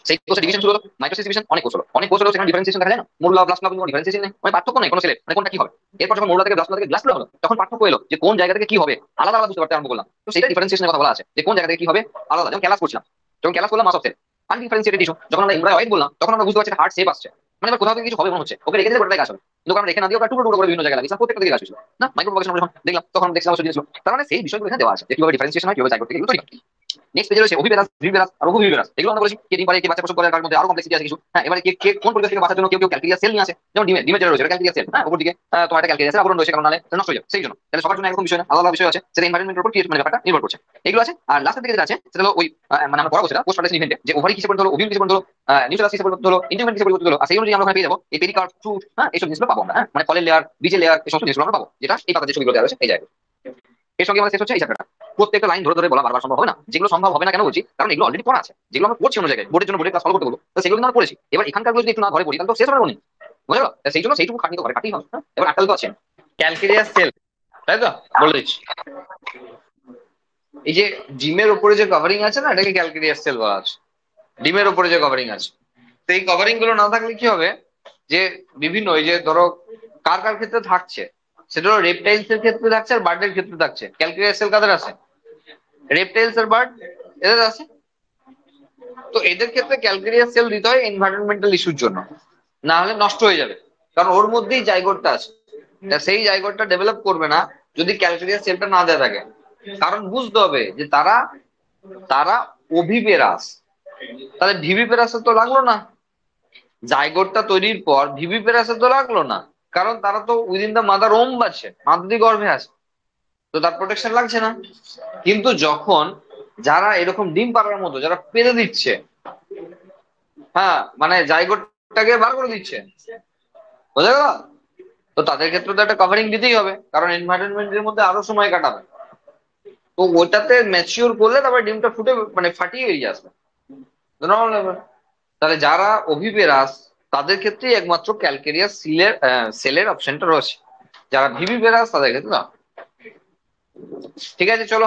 সেই কোষের ডিভিশন শুরু হলো, মাইটোসিস ডিভিশন অনেক কোষ হলো, অনেক কোষ হলো, সেখানে ডিফারেন্সিয়েশন দেখা যায় না, মোরুলা ব্লাস্টুলা কোনো ডিফারেন্সিয়েশন নেই, মানে পার্থক্য নেই কোনো সেলের, মানে কোনটা কি হবে। এরপর যখন মোরুলা থেকে ব্লাস্টুলা থেকে ব্লাস্টুলা হলো তখন পার্থক্য এলো যে কোন জায়গা থেকে কি হবে, আলাদা আলাদা বুঝতে পারতে আরম্ভ করলাম। তো সেটা ডিফারেন্সিয়েশনের কথা বলা আছে, যে কোন জায়গা থেকে কি হবে আলাদা। যেমন ক্যালাস করছিলাম, যখন ক্যালাস করলাম মাস অফ সেল আনডিফারেন্সিয়েটেড টিস্যু, যখন আমরা এমব্রায়োয়েড বললাম তখন আমরা বুঝতে পারছি হার্ট শেপ আসছে, মানে এবার কোথাও থেকে কিছু হবে মনে হচ্ছে, ওকে রেখে দিলে গোটাটাই গাছ হবে। কিন্তু আমরা রেখে না দিয়ে ওটা টুকরো টুকরো করে বিভিন্ন জায়গায় লাগিয়েছিলাম, প্রত্যেকটা দিকে গাছ হয়েছিল না। মাইক্রো প্রোপাগেশন আমরা যখন দেখলাম তখন দেখছিলাম সেটা ছিল। তার মানে সেই বিষয়গুলো এখানে দেওয়া আছে যে কিভাবে ডিফারেন্সিয়েশন হয়, কিভাবে জাইগোট থেকে এগুলো তৈরি হয়। নেক্সট পেজে রয়েছে অভিবেরাস, ভিভিবেরাস আর অভিবেরাস। এগুলো আমরা বলেছি কে ডিম পারে, কে বাচ্চা প্রসব করে, তার মধ্যে আরো কমপ্লেক্সিটি আছে কিছু। হ্যাঁ, এবারে কে কে কোন পরিবেশ থেকে বাঁচার জন্য কেউ কেউ ক্যালকেরিয়া সেল নিয়ে আসে, যেমন ডিমে ডিমে যেটা রয়েছে এটা ক্যালকেরিয়া সেল। হ্যাঁ, উপর দিকে তোমার একটা ক্যালকেরিয়া সেল আবরণ রয়েছে, কারণ নাহলে এটা নষ্ট হয়ে যাবে সেই জন্য। তাহলে সবার জন্য একরকম বিষয় না, আলাদা আলাদা বিষয় আছে, সেটা এনভায়রনমেন্টের উপর ক্রিয়েট মানে ব্যাপারটা নির্ভর করছে। এগুলো আছে। আর লাস্টের দিকে যেটা আছে সেটা হলো ওই মানে আমরা পড়াবো সেটা পোস্ট পার্টেশন ইভেন্টে, যে ওভারি কিসে পরিণত হলো, ওভিউল কিসে পরিণত হলো, নিউক্লিয়াস কিসে পরিণত হলো, ইন্টিগ্রেশন কিসে পরিণত হলো। আর সেই অনুযায়ী আমরা ওখানে পেয়ে যাবো এই পেরিকার্ড, ফ্রুট, হ্যাঁ এইসব জিনিসগুলো পাবো আমরা। হ্যাঁ, মানে ফলের লেয়ার, বীজের লেয়ার, এই সমস্ত জিনিসগুলো আমরা পাবো, যেটা এই পাতা যে ছবিগুলো দেওয়া রয়েছে এই জায়গায়। এর সঙ্গে আমাদের শেষ হচ্ছে এই চ্যাপ্টারটা। প্রত্যেকটা লাইন ধরে ধরে বলা বারবার সম্ভব হবে না। যেগুলো সম্ভব হবে না কেন বলছি, কারণ এগুলো অলরেডি পড়া আছে, যেগুলো আমরা পড়ছি অন্য জায়গায় বোর্ডের জন্য, বোর্ডের ক্লাস ফলো করতে বলবো, তো সেগুলো কিন্তু আমরা পড়েছি। এবার এখানকার যদি একটু না ঘরে পড়ি তাহলে তো শেষ হবে না, বুঝা গেল? সেই জন্য সেইটুকু খাটনি তো ঘরে কাটতেই হবে। হ্যাঁ, এবার আটকাল তো আছে ক্যালকেরিয়াস সেল, তাই তো বলে দিচ্ছি। এই যে ডিমের উপরে যে কভারিং আছে না, এটাকে ক্যালকেরিয়াস সেল বলা আছে। ডিমের উপরে যে কভারিং আছে, তো এই কভারিং গুলো না থাকলে কি হবে, যে বিভিন্ন এই যে ধরো কার কার ক্ষেত্রে থাকছে, সেটা হলো রেপটাইলস এর ক্ষেত্রে থাকছে আর বার্ডের ক্ষেত্রে থাকছে। ক্যালকেরিয়াস সেল কাদের আছে? রেপটাইলস আর বার্ড, এদের আছে। তো এদের ক্ষেত্রে ক্যালকেরিয়াস সেল দিতে হয় এনভায়রনমেন্টাল ইস্যুর জন্য, না হলে নষ্ট হয়ে যাবে। কারণ ওর মধ্যেই জাইগোটটা আছে, তা সেই জাইগোটটা ডেভেলপ করবে না যদি ক্যালকেরিয়াস সেলটা না দেওয়া থাকে। কারণ বুঝতে হবে যে তারা তারা ওভিপেরাস, তাহলে ভিভিপেরাসে তো লাগলো না। জাইগোটটা তৈরির পর ভিভিপেরাসে তো লাগলো না, কারণ তারা তো উইদিন দ্য মাদার ওম্ব আছে, মাতৃ গর্ভে আছে, তো তার প্রোটেকশন লাগছে না। কিন্তু যখন যারা এরকম ডিম পাড়ার মতো যারা পেরে দিচ্ছে, হ্যাঁ মানে জাইগোটটাকে বার করে দিচ্ছে, বোঝা গেল? তো তাদের ক্ষেত্রে তো একটা কভারিং দিতেই হবে, কারণ এনভায়রনমেন্টের মধ্যে আরো সময় কাটাবে। তো ওটাতে ম্যাচিওর করলে তারপরে ডিমটা ফুটে মানে ফাটিয়ে বেরিয়ে আসবে। Normal ব্যাপার। তাহলে যারা ওভিপেরাস তাদের ক্ষেত্রেই একমাত্র ক্যালকেরিয়াস সিলের সেলের অপশনটা রয়েছে, যারা ভিভিপেরাস তাদের ক্ষেত্রে না। ঠিক আছে, চলো।